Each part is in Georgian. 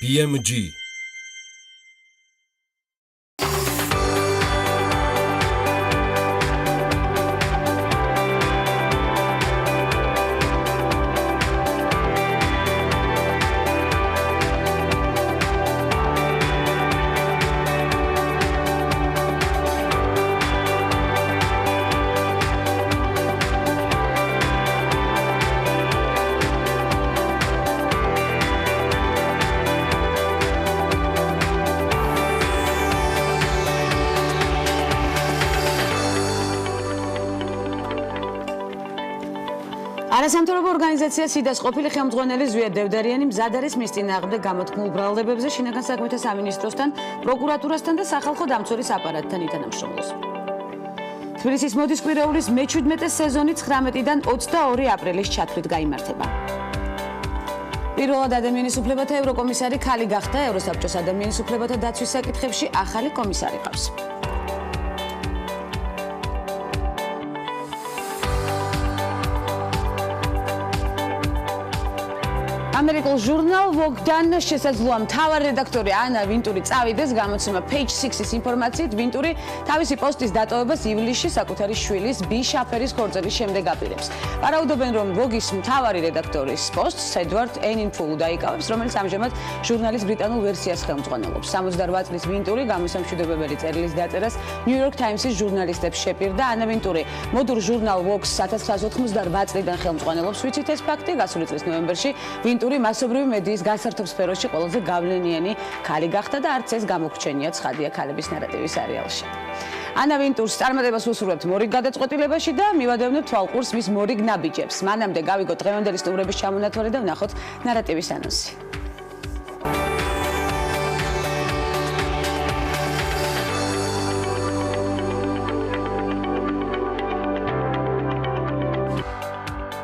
BMG. არასამთავრობო ორგანიზაცია სიდას ყოფილი ხელმძღვანელი ზვია დევდარიანი მზად არის მის წინააღმდეგ გამოთქმულ ბრალდებებზე შინაგან საქმეთა სამინისტროსთან, პროკურატურასთან და სახალხო დამცველის აპარატთან ითანამშრომლობს. თბილისის მოდის კვირაულის მე-17 სეზონი 19-დან 22 აპრილის ჩათვლით გაიმართება. პირველად ადამიანის უფლებათა ევროკომისარი ქალი გახდა, ევროსაბჭოს ადამიანის უფლებათა დაცვის საკითხებში ახალი კომისარი ყავს. ამერიკულ ჟურნალ Vogue-დან შესაძლოა მთავარი რედაქტორი ანა ვინტური წავიდეს გამოცემა Page 6-ის ინფორმაციით ვინტური თავისი პოსტის დატოვებას ივლისში საკუთარი შვილის ბი შაფერის ქორწილის შემდეგ აპირებს. ვარაუდობენ, რომ Vogue-ის მთავარი რედაქტორის პოსტს ედვარდ ენინფულუ დაიკავებს, რომელიც ამჟამად ჟურნალის ბრიტანულ ვერსიას ხელმძღვანელობს. 68 წლის ვინტური გამოსამშვიდობებელი წერილის დაწერას New York Times-ის ჟურნალისტებს შეპირდა. ანა ვინტური მოდურ ჟურნალ Vogue-ს 1988 წლიდან ხელმძღვანელობს. ვიცით ეს ფაქტი, გასული წლის ნოემბერში ვინტური მასობრივი მედიის გასართობ სფეროში ყველაზე გავლენიანი ქალი გახდა და არც ეს გამოგჩენია ცხადია ქალების ნარატივის სერიალში. ანა ვინტურს წარმატებას უსურვებთ მორიგ გადაწყვეტილებაში და მივადევნებთ თვალყურს მის მორიგ ნაბიჯებს. მანამდე გავიგოთ დღევანდელი სტუმრების ჩამონათვალი და ვნახოთ ნარატივის ანონსი.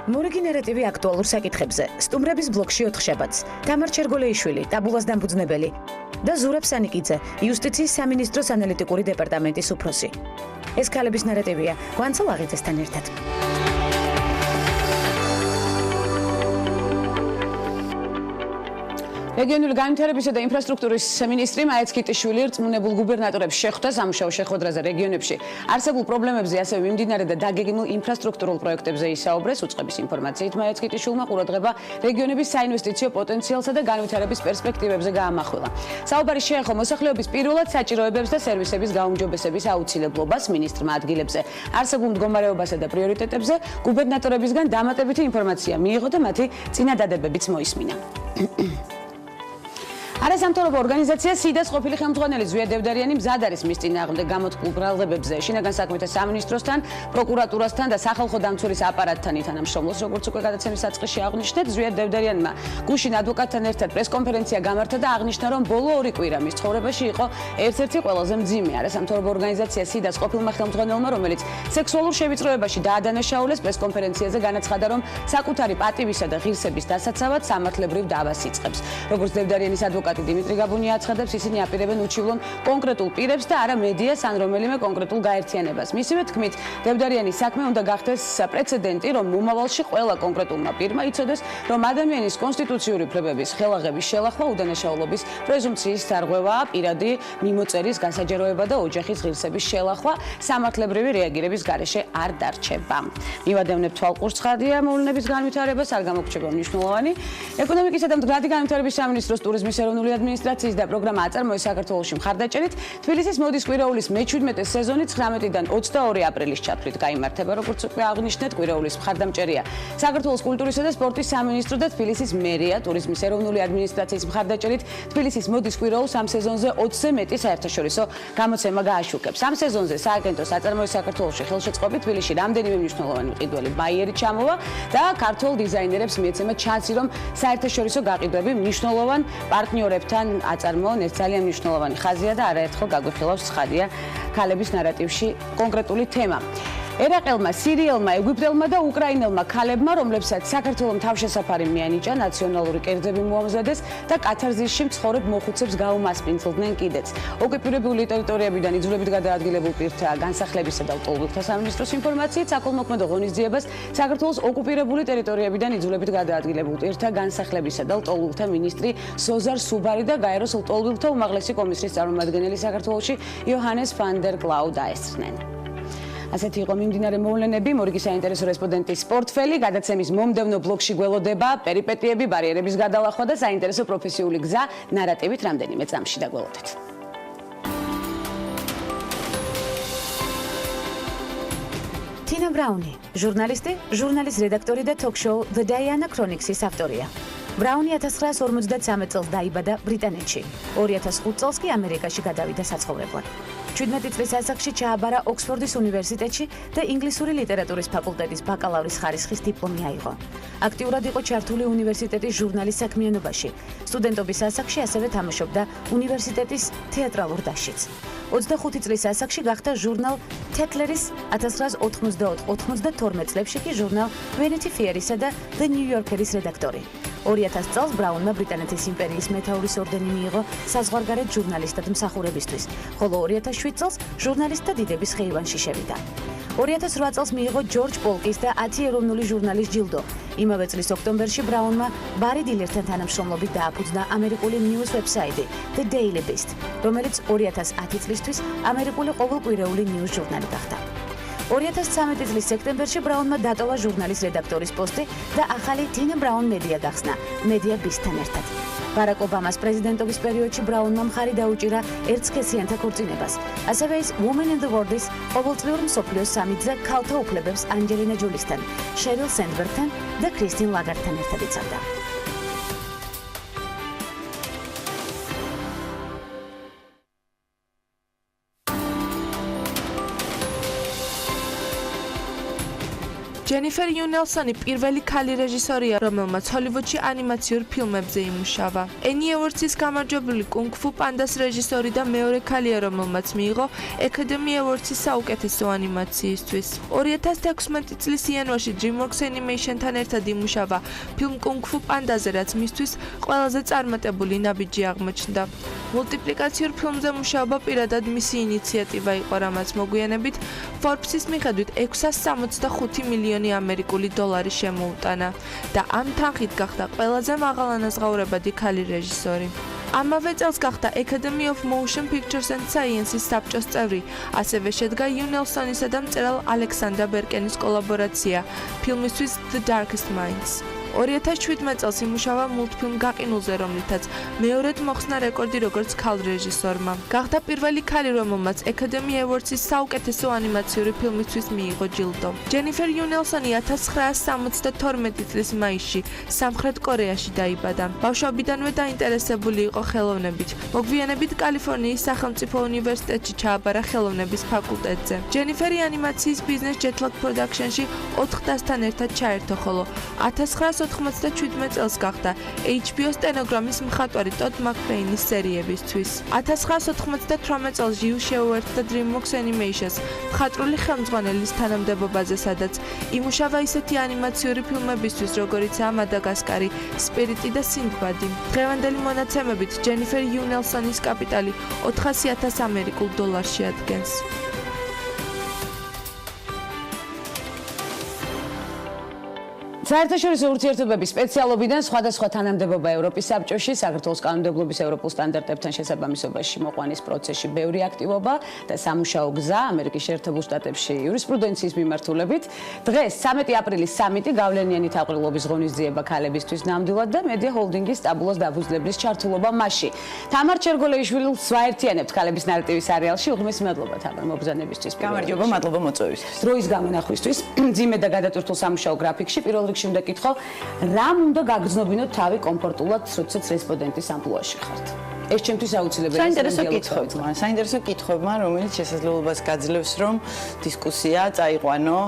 მორიგი ნარატივი აქტუალურ საკითხებზე. სტუმრების ბლოგში 4 შაბათს. თამარ ჩერგოლეიშვილი, ტაბულას დამფუძნებელი და ზურაბ სანიკიძე, იუსტიციის სამინისტროს ანალიტიკური დეპარტამენტის უფროსი. ეს ქალების ნარატივია. გვანცალ აღიძესთან ერთად. რეგიონული განვითარებისა და ინფრასტრუქტურის მინისტრი მაეც კიტიშვილი რწმუნებულ გუბერნატორებს შეხვდა სამუშაო შეხვედრაზე რეგიონებში. არსებულ პრობლემებზე, ასევე მიმდინარე და დაგეგმილ ინფრასტრუქტურულ პროექტებზე ისაუბრეს. უწყების ინფორმაციით მაეც კიტიშვილმა ყურადღება რეგიონების საინვესტიციო პოტენციალსა და განვითარების პერსპექტივებზე გაამახვილა. საუბარი შეეხო მოსახლეობის პირველად საჭიროებებს და სერვისების გაუმჯობესების აუცილებლობას მინისტრმა ადგილებზე, არსებულ მდგომარეობასა და პრიორიტეტებზე გუბერნატორებისგან დამატებითი ინფორმაცია მიიღო და მათი წინადადებებიც მოისმინა. არასამთავრობო ორგანიზაცია სიდას ყოფილი ხელმძღვანელი ზვია დევდარიანი მზად არის მის წინააღმდეგ გამოთქმულ ბრალდებებზე შინაგან საქმეთა სამინისტროსთან, პროკურატურასთან და სახალხო დამცველის აპარატთან ითანამშრომლობს, როგორც უკვე გადაცემის საწყისში აღნიშნეთ, ზვია დევდარიანმა გუშინ ადვოკატთან ერთად პრესკონფერენცია გამართა და აღნიშნა, რომ ბოლო 2 კვირა მის ცხოვრებაში იყო ერთ-ერთი ყველაზე მძიმე. არასამთავრობო ორგანიზაცია სიდას ყოფილმა ხელმძღვანელმა, რომელიც სექსუალურ შევიწროებაში დაადანაშაულეს, პრესკონფერენციაზე განაცხადა, რომ საკუთარი პატივისა და ღირსების დასაცავად სამართლებრივ დავას იწყებს. როგორც დევდარიანის ადვოკატი დიმიტრი გაბუნია აცხადებს, ისინი აპირებენ უჩივლონ კონკრეტულ პირებს და არა მედიას ან რომელიმე კონკრეტულ გაერთიანებას. მისივე თქმით, დევდარიანის საქმე უნდა გახდეს პრეცედენტი, რომ მომავალში ყველა კონკრეტულმა პირმა იცოდეს, რომ ადამიანის კონსტიტუციური უფლებების ხელაღების შელახვა უდანაშაულობის პრეზუმპციის დარღვევაა, პირადი მიმოწერის გასაჯეროება და ოჯახის ღირსების შელახვა სამართლებრივი რეაგირების გარეშე არ დარჩება. მივადევნებთ თვალყურს ცხადია მოვლენების განვითარებას, არ გამოგრჩება მნიშვნელოვანი. ეკონომიკისა და მდგრადი განვითარების სამინისტროს ტურიზმის ეროვნული ადმინისტრაციის და პროგრამა აწარმოეს საქართველოში მხარდაჭერით. თბილისის მოდის კვირაულის მე-17 სეზონი 19-დან 22 აპრილის ჩათვლით გაიმართება, როგორც უკვე აღნიშნეთ, კვირაულის მხარდამჭერია საქართველოს კულტურისა და სპორტის სამინისტრო და თბილისის მერია. ტურიზმის ეროვნული ადმინისტრაციის მხარდაჭერით თბილისის მოდის კვირაულს ამ სეზონზე 20-ზე მეტი საერთაშორისო გამოცემა გააშუქებს. ამ სეზონზე სააგენტოს აწარმოეს საქართველოში ხელშეწყობით თბილისში რამდენიმე მნიშვნელოვანი მყიდველი ბაიერი ჩამოვა და ქართველ დიზაინერებს მიეცემა ჩანსი, რომ საერთაშორისო გაყიდვები მნიშვნელოვან პარტნიორებთან აწარმოონ. ეს ძალიან მნიშვნელოვანი ხაზია და არაერთხელ გაგვიხილავს ცხადია ქალების ნარატივში კონკრეტული თემა. ერაყელმა, სირიელმა, ეგვიპტელმა და უკრაინელმა ქალებმა, რომლებსაც საქართველოს თავშესაფარი მიანიჭა, ნაციონალური კერძები მოამზადეს და კათარზისში მცხოვრებ მოხუცებს გაუმასპინძლდნენ კიდეც. ოკუპირებული ტერიტორიებიდან იძულებით გადაადგილებულ პირთა განსახლებისა და ლტოლვილთა სამინისტროს ინფორმაციით, საკოლმოქმედო ღონისძიებას საქართველოს ოკუპირებული ტერიტორიებიდან იძულებით გადაადგილებულ პირთა განსახლებისა და ლტოლვილთა მინისტრი სოზარ სუბარი და გაეროს ლტოლვილთა უმაღლესი კომისრის წარმომადგენელი საქართველოში იოჰანეს ვან დერ კლაუ დაესწრნენ. ასეთი იყო მიმდინარე მოვლენები, მორიგი საინტერესო რესპონდენტის პორტფელი, გადაცემის მომდევნო ბლოკში გველოდება პერიპეტიები, ბარიერების გადალახვა და საინტერესო პროფესიული გზა ნარატივით რამდენიმე წამში დაგველოდეთ. თინა ბრაუნი, ჟურნალისტი, ჟურნალის რედაქტორი და ток-შოუ The Diana Chronicks-ის ავტორია. ბრაუნი 1953 წელს დაიბადა ბრიტანეთში. 2005 წელს კი ამერიკაში გადავიდა საცხოვრებლად. 17 წლის ასაკში ჩააბარა ოქსფორდის უნივერსიტეტში და ინგლისური ლიტერატურის ფაკულტეტის ბაკალავრის ხარისხის დიპლომი აიღო. აქტიურად იყო ჩართული უნივერსიტეტის ჟურნალის საქმიანობაში. სტუდენტობის ასაკში ასევე თამაშობდა უნივერსიტეტის თეატრალურ დასშიც. 25 წლის ასაკში გახდა ჟურნალ თეკლერის 1994-92 წლებში კი ჟურნალ Vanity Fair-ისა და The New Yorker-ის რედაქტორი. 2000 წელს ბრაუნმა ბრიტანეთის იმპერიის მეთაურის ორდენი მიიღო საზღვარგარეთ ჟურნალისტად მსახურებისთვის, ხოლო 2007 წელს ჟურნალისტთა დიდების ხეივანში შევიდა. 2008 წელს მიიღო ჯორჯ პოლკის და 10 ეროვნული ჟურნალის ჯილდო. იმავე წლის ოქტომბერში ბრაუნმა ბარი დილერთან თანამშრომლობით დააფუძნა ამერიკული news website The Daily Beast, რომელიც 2010 წლისთვის ამერიკული ყოველკვირეული news ჟურნალი გახდა. 2013 წლის სექტემბერში ბრაუნმა დატოვა ჟურნალის რედაქტორის პოსტი და ახალი თინა ბრაუნ მედია გახსნა, მედია ბისთან ერთად. ბარაკ ობამას პრეზიდენტობის პერიოდში ბრაუნმა მხარი დაუჭირა ერთსქესიანთა ქორწინებას. ასევე ის Women in the World-ის ყოველწლიურ მსოფლიოს სამიტზე ქალთა უფლებებს ანჯელინა ჯოლისთან, შერილ სენდბერგთან და კრისტინ ლაგარდთან ერთად იცავდა. ჯენიფერ იუნელსონი პირველი ქალი რეჟისორია, რომელმაც ჰოლივუდში ანიმაციურ ფილმებზე იმუშავა. ენი ევორდსის გამარჯვებული კუნგ-ფუ პანდას რეჟისორი და მეორე ქალია, რომელმაც მიიღო აკადემი ევორდსის საუკეთესო ანიმაციისთვის. 2016 წლის იანვარში DreamWorks Animation-თან ერთად იმუშავა ფილმ კუნგ-ფუ პანდაზე, რაც მისთვის ყველაზე წარმატებული ნაბიჯი აღმოჩნდა. მულტიპლიკაციურ ფილმზე მუშაობა პირადად მისი ინიციატივა იყო, რამაც მოგვიანებით Forbes-ის მიხედვით 665 მილიონი ამერიკული დოლარი შემოუტანა და ამ თანხით გახდა ყველაზე მაღალანაზღაურებადი ქალი რეჟისორი. ამავე წელს გახდა Academy of Motion Pictures and Sciences საბჭოს წევრი, ასევე შედგა იუნელსონისა და მწერალ ალექსანდრა ბერკენის კოლაბორაცია ფილმისთვის The Darkest Minds. 2017 წელს იმუშავა მულტფილმ გაყინულზე, რომლითაც მეორედ მოხსნა რეკორდი როგორც ქალ რეჟისორმა. გახდა პირველი ქალი, რომელმაც Academy Awards-ის საუკეთესო ანიმაციური ფილმისთვის მიიღო ჯილდო. ჯენიფერ იუნელსონი 1972 წლის მაისში სამხრეთ კორეაში დაიბადა. ბავშვობიდანვე დაინტერესებული იყო ხელოვნებით. მოგვიანებით კალიფორნიის სახელმწიფო უნივერსიტეტში ჩააბარა ხელოვნების ფაკულტეტზე. ჯენიფერი ანიმაციის ბიზნეს Jetlag Production-ში 4 დასთან ერთად ჩაერთო, ხოლო 1997 წელს გახდა HBO სტენოგრამის მხატვარი ტოდ მაკფეინის სერიებისთვის. 1998 წელს ჟიუ შეუერთდა DreamWorks Animation-ს მხატვრული ხელმძღვანელის თანამდებობაზე, სადაც იმუშავა ისეთი ანიმაციური ფილმებისთვის, როგორიცაა მადაგასკარი, სპირიტი და სინდბადი. დღევანდელი მონაცემებით ჯენიფერ იუნელსონის კაპიტალი 400,000 ამერიკულ დოლარში ადგენს. საერთაშორისო ურთიერთობების სპეციალობიდან სხვადასხვა თანამდებობა ევროპის საბჭოში, საქართველოს კანონმდებლობის ევროპულ სტანდარტებთან შესაბამისობაში მოყვანის პროცესში ბევრი აქტივობა და სამუშაო გზა ამერიკის შეერთებულ შტატებში იურისპრუდენციის მიმართულებით. დღეს 13 აპრილის სამიტი გავლენიანი თაყრილობის ღონისძიება ქალებისთვის ნამდვილად და მედია ჰოლდინგის სტაბილოს დაფუძნებლის ჩართულობა მასში. თამარ ჩერგოლეიშვილს ვაერთიანებთ ქალების ნარატივის სერიალში. უღმესი მადლობა თამარ მობრძანებისთვის. გამარჯობა, მადლობა მოწვევისთვის. დროის გამონახვისთვის, ძიმე და გადატვირთულ სამუშაო გრაფიკში პირველ რიგში უნდა გითხო, რამ უნდა გაგრძნობინოთ თავი კომფორტულად, როდესაც რესპონდენტის ამპლუაში ხართ? ეს ჩემთვის აუცილებელია. საინტერესო კითხვებმა, რომელიც შესაძლებლობას გაძლევს, რომ დისკუსია წაიყვანო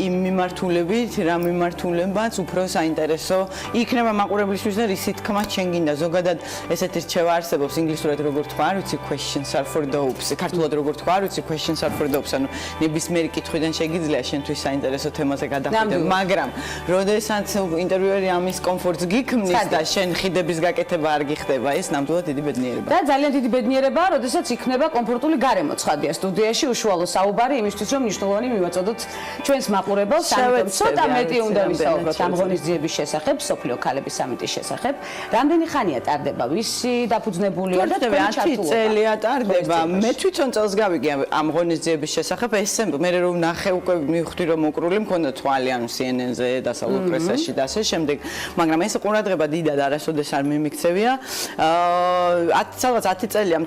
იმ მიმართულებით, რა მიმართულებაც უფრო საინტერესო იქნება მაყურებლისთვის და რისი თქმა შენ გინდა. ზოგადად ესეთი რჩევა არსებობს ინგლისურად როგორ თქვა, არ ვიცი, questions are for dopes. ქართულად როგორ თქვა, არ ვიცი, questions are for dopes. ანუ ნებისმიერი კითხვიდან შეგიძლია შენთვის საინტერესო თემაზე გადახვიდე, მაგრამ როდესაც ინტერვიუერი ამის კომფორტს გიქმნის და შენ ხიდების გაკეთება არ გიხდება, ეს ნამდვილად დიდი ბედნიერება. და ძალიან დიდი ბედნიერებაა, როდესაც იქნება კომფორტული გარემო ცხადია სტუდიაში უშუალო საუბარი იმისთვის, რომ მნიშვნელოვანი მივაწოდოთ ჩვენს მაყურებელს, ამიტომ ცოტა მეტი უნდა ვისაუბროთ ამ ღონისძიების შესახებ, სოფლიო ქალების სამიტის შესახებ. რამდენი ხანია ტარდება, ვისი დაფუძნებულია და თქვენი 10 წელია ტარდება. მე თვითონ წელს გავიგე ამ ღონისძიების შესახებ, ესე მე რომ ნახე უკვე მივხვდი რომ მოკრული მქონდა თვალი ანუ CNN-ზე, დასავლურ პრესაში და ასე შემდეგ, მაგრამ ეს ყურადღება დიდად არასოდეს არ მიმიქცევია. 10 წელია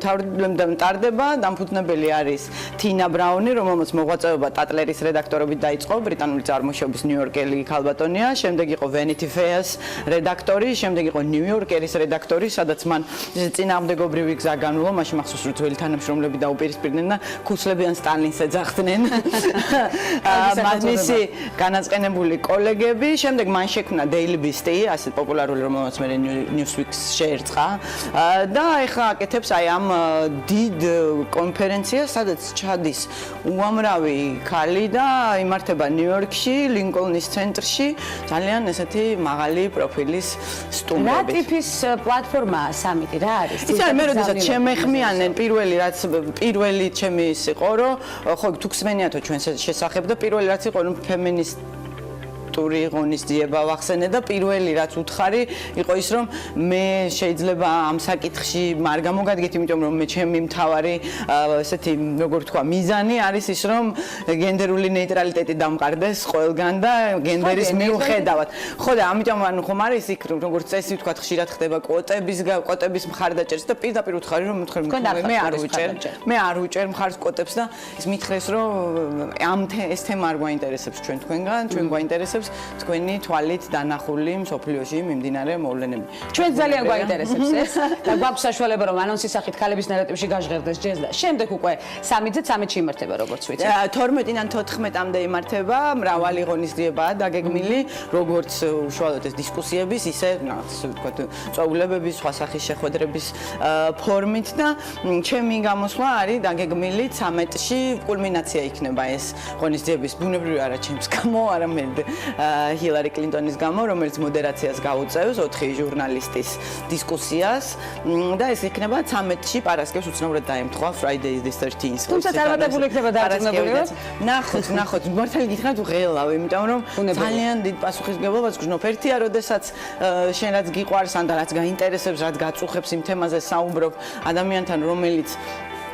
ტარდება, დამფუძნებელი არის თინა ბრაუნი, რომელმაც მოღვაწეობა ტატლერის რედაქტორობით დაიწყო, ბრიტანული წარმოშობის ნიუ-იორკელი ქალბატონია, შემდეგ იყო Vanity Fair-ს რედაქტორი, შემდეგ იყო ნიუ-იორკერის რედაქტორი, სადაც მან წინააღმდეგობრივი გზა განვლო, მაშინ მახსოვს რომ ძველი თანამშრომლები დაუპირისპირდნენ და ქუსლებიან სტალინს ეძახდნენ. მისი განაწყენებული კოლეგები, შემდეგ მან შექმნა Daily Beast-ი, ასეთ პოპულარული, რომელმაც მე Newsweek-ს შეერწყა და ეხლა აკეთებს აი ამ დიდ კონფერენციას, სადაც ჩადის უამრავი ქალი და იმართება ნიუ-იორკში, ლინკოლნის ცენტრში, ძალიან ესეთი მაღალი პროფილის სტუმრებით. რა ტიპის პლატფორმაა სამიტი, რა არის? იცი, მე როდესაც შემეხმიანენ პირველი ჩემი ის იყო, რომ ხო თუ გსმენიათო ჩვენ შესახებ და პირველი რაც იყო, რომ ფემინისტური ღონისძიება ვახსენე და პირველი რაც უთხარი იყო ის, რომ მე შეიძლება ამ საკითხში არ გამოგადგეთ, იმიტომ რომ მე ჩემი მთავარი ესეთი როგორ თქვა მიზანი არის ის, რომ გენდერული ნეიტრალიტეტი დამყარდეს ყველგან და გენდერის მიუხედავად. ხო და ამიტომ ანუ ხომ არის იქ როგორც წესი ვთქვა, ხშირად ხდება კვოტების მხარდაჭერს და პირდაპირ უთხარი რომ მე არ უჭერ მხარს კვოტებს და ის მითხრეს რომ ეს თემა არ გვაინტერესებს თქვენგან, ჩვენ გვაინტერესებს თქვენი თვალით დანახული მსოფლიოში მიმდინარე მოვლენები. ჩვენ ძალიან გვაინტერესებს ეს და გვაქვს საშუალება რომ ანონსის სახით ქალების ნარატივში გაჟღერდეს ჯერ და შემდეგ უკვე სამიტზე 13-ში იმართება როგორც ვიცი. 12-დან 14-მდე იმართება, მრავალი ღონისძიებაა დაგეგმილი, როგორც უშუალოდ ეს დისკუსიების, ისე ვთქვათ, წვეულებების, სხვა სახის შეხვედრების ფორმით და ჩემი გამოსვლა არის დაგეგმილი 13-ში, კულმინაცია იქნება ეს ღონისძიების, ბუნებრივი არა ჩემს გამო, არამედ ჰილარი კლინტონის გამო, რომელიც მოდერაციას გაუწევს 4 ჟურნალისტის დისკუსიას და ეს იქნება 13-ში პარასკევს უცნაურად დაემთხვა Friday the 13th. თუმცა წარმატებული იქნება დარწმუნებული ვარ. ნახოთ, მართალი გითხრათ უღელავ, იმიტომ რომ ძალიან დიდ პასუხისმგებლობას გжнов. ერთია, როდესაც შენ რაც გიყვარს, ან და რაც გაინტერესებს, რაც გაწუხებს იმ თემაზე საუბრობ ადამიანთან, რომელიც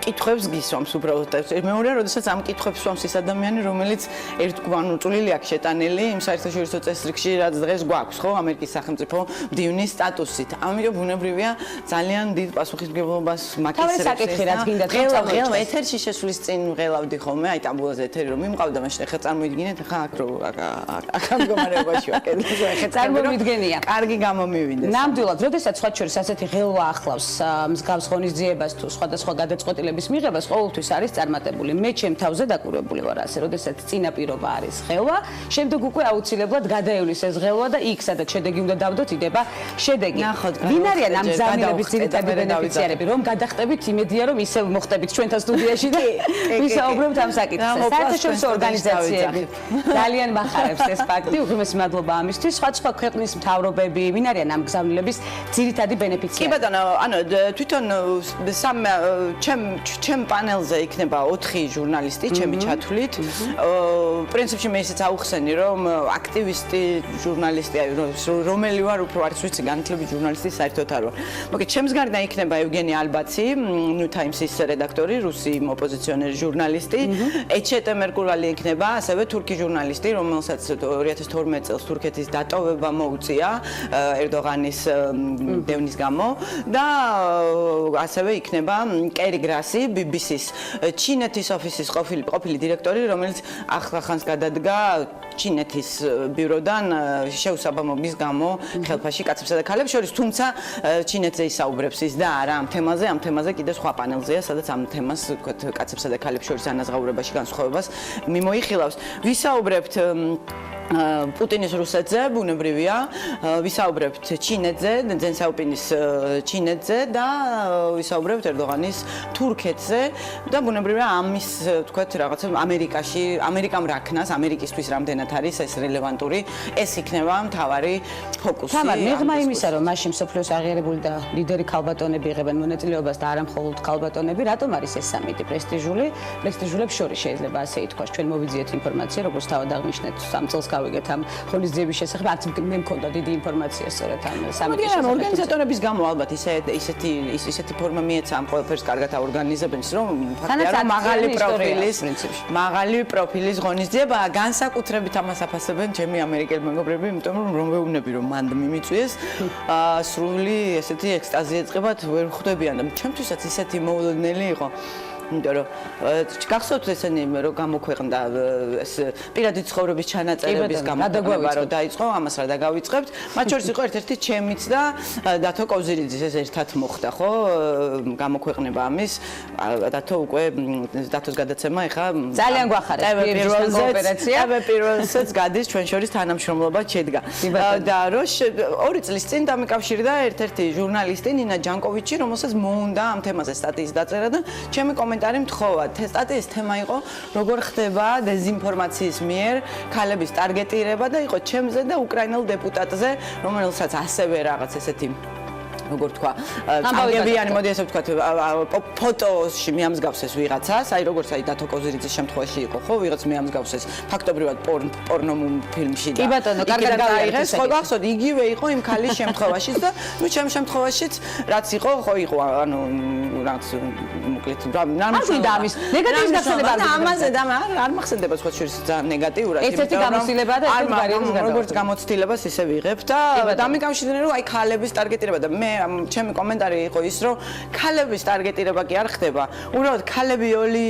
კითხვებს გისვამს უბრალოდ. მეორეა, როდესაც ამ კითხვებს სვამს ის ადამიანი, რომელიც ერთგვარულ წვლილი აქვს შეტანილი იმ საერთაშორისო წესრიგში, რაც დღეს გვაქვს, ხო, ამერიკის სახელმწიფო მდივნის სტატუსით. ამიტომ ბუნებრივია ძალიან დიდ პასუხისმგებლობას მაკისრებს. თავის საკითხი რაც გინდა ღელავ ეთერში შესვლის წინ ღელავდი ხოლმე, აი ტაბულაზე ეთერი რომ მიმყავდა, მაშინ ახლა წარმოიდგინეთ, ახლა აქ ამ მდგომარეობაში ვარ, კედელზე ახლა წარმომიდგენია. კარგი გამომივიდეს. ნამდვილად, როდესაც სხვა შორის ასეთი ღელვა ახლავს მსგავს ღონისძიებას თუ სხვადასხვა გადაწყვეტილებას მიღებას ყოველთვის არის წარმატებული. მე ჩემ თავზე დაკვირვებული ვარ ასე, როდესაც წინაპირობა არის ღელვა, შემდეგ უკვე აუცილებლად გადაევლის ეს ღელვა და იქ სადაც შედეგი უნდა დავდოთ, იდება შედეგი. ვინ არიან ამ გზავნილების ძირითადი ბენეფიციარები, რომ გადახტებით იმედია, რომ ისევ მოხდებით ჩვენთან სტუდიაში და ვისაუბრებთ ამ საკითხზე. საერთაშორისო ორგანიზაციები ძალიან მახარებს ეს ფაქტი, უღრმესი მადლობა ამისთვის. სხვა ქვეყნის მთავრობები, ვინ არიან ამ გზავნილების ძირითადი ბენეფიციარები? კი ბატონო, ანუ თვითონ ჩემ პანელზე იქნება 4 ჟურნალისტი, ჩემი ჩათვლით. პრინციპში მე ისიც აუხსენი, რომ აქტივისტი, ჟურნალისტი, რომელი ვარ, უფრო არც ვიცი, განათლების ჟურნალისტი საერთოდ არ ვარ. მოკეთ, ჩემს გარდა იქნება ევგენი ალბაცი, New Times-ის რედაქტორი, რუსი ოპოზიციონერი ჟურნალისტი. ეჩეტე მერკურალი იქნება, ასევე თურქი ჟურნალისტი, რომელსაც 2012 წელს თურქეთის დატოვება მოუწია ერდოღანის დევნის გამო და ასევე იქნება კერი გრასი კასი, BBC-ს ჩინეთის ოფისის ყოფილი დირექტორი, რომელიც ახლახანს გადადგა ჩინეთის ბიუროდან შეუსაბამობის გამო ხელფაში კაცებსა და ქალებს შორის, თუმცა ჩინეთზე ისაუბრებს ის და არა ამ თემაზე კიდევ სხვა პანელზეა, სადაც ამ თემას ვთქვათ კაცებსა და ქალებს შორის ანაზღაურებაში განსხვავებას მიმოიხილავს. ვისაუბრებთ პუტინის რუსეთზე, ბუნებრივია, ვისაუბრებთ ჩინეთზე, ძენსაუპინის ჩინეთზე და ვისაუბრებთ ერდოღანის თურქეთზე და ბუნებრივია ამის ვთქვათ რაღაცა ამერიკამ რაქნას, ამერიკისთვის რამდენად არის ეს რელევანტური, ეს იქნება მთავარი ფოკუსი. თამარ, მიღმა იმისა, რომ მაშინ მსოფლიოს აღიარებული და ლიდერი ქალბატონები იღებენ მონაწილეობას და არა მხოლოდ ქალბატონები, რატომ არის ეს სამიტი პრესტიჟულებს შორის შეიძლება ასე ითქვას. ჩვენ მოვიძიეთ ინფორმაცია, როგორც თავად აღნიშნეთ, 3 წელს გავიგეთ ამ ღონისძიების შესახებ, არც მე მქონდა დიდი ინფორმაცია სწორედ ამ სამიტის შესახებ. ორგანიზატორების გამო ალბათ ისეთი ფორმა მიეცა ამ ყველაფერს კარგად აორგანიზებენ, რომ ფაქტია მაღალი პროფილის ღონისძიება, განსაკუთრებით ამას აფასებენ ჩემი ამერიკელი მეგობრები, იმიტომ რომ ვეუბნები რომ მანდ მიმიწვიეს სრული ესეთი ექსტაზი ეწყებათ, ვერ ხვდებიან და ჩემთვისაც ისეთი მოულოდნელი იყო. იმიტომ რომ გახსოვთ ესენი რომ გამოქვეყნდა ეს პირადი ცხოვრების ჩანაწერების გამოქვეყნება რომ დაიწყო, ამას რა დაგავიწყებთ. მათ შორის იყო ერთ-ერთი ჩემიც და დათო კოზირიძის ეს ერთად მოხდა, ხო? გამოქვეყნება ამის. დათო უკვე დათოს გადაცემა ეხა ძალიან გვახარებს კოოპერაცია. პირველსაც გადის ჩვენ შორის თანამშრომლობა შედგა. და რო 2 წლის წინ დამიკავშირდა ერთ-ერთი ჟურნალისტი ნინა ჯანკოვიჩი, რომელსაც მოუნდა ამ თემაზე სტატიის დაწერა და ჩემი კომენტარი მთხოვა. სტატიის თემა იყო როგორ ხდება დეზინფორმაციის მიერ ქალების ტარგეტირება და იყო ჩემზე და უკრაინელ დეპუტატზე, რომელსაც ასევე რაღაც ესეთი როგორ თქვა, წამგებიანი, მოდი ესე ვთქვათ, ფოტოში მიამსგავს ეს ვიღაცას, აი როგორც აი დათო კოზირიძის შემთხვევაში იყო, ხო, ვიღაც მიამსგავს ეს ფაქტობრივად პორნო ფილმში და კი ბატონო, კარგად გავიგეთ. ხო, გახსოვთ, იგივე იყო იმ ქალის შემთხვევაშიც და ნუ ჩემ შემთხვევაშიც რაც იყო, ხო იყო, ანუ რაც მოკლედ არ ამის ნეგატივის გახსენება ამაზე და არ მახსენდება სხვა შორის ძალიან ნეგატიურად. ერთ-ერთი გამოცდილება და ერთ-ერთი ვარიანტი გადავიღეთ. როგორც გამოცდილებას ისე ვიღებ და დამიკავშირდნენ რომ აი ქალების ტარგეტირება და მე ჩემი კომენტარი იყო ის რომ ქალების ტარგეტირება კი არ ხდება. უბრალოდ ქალები ოლი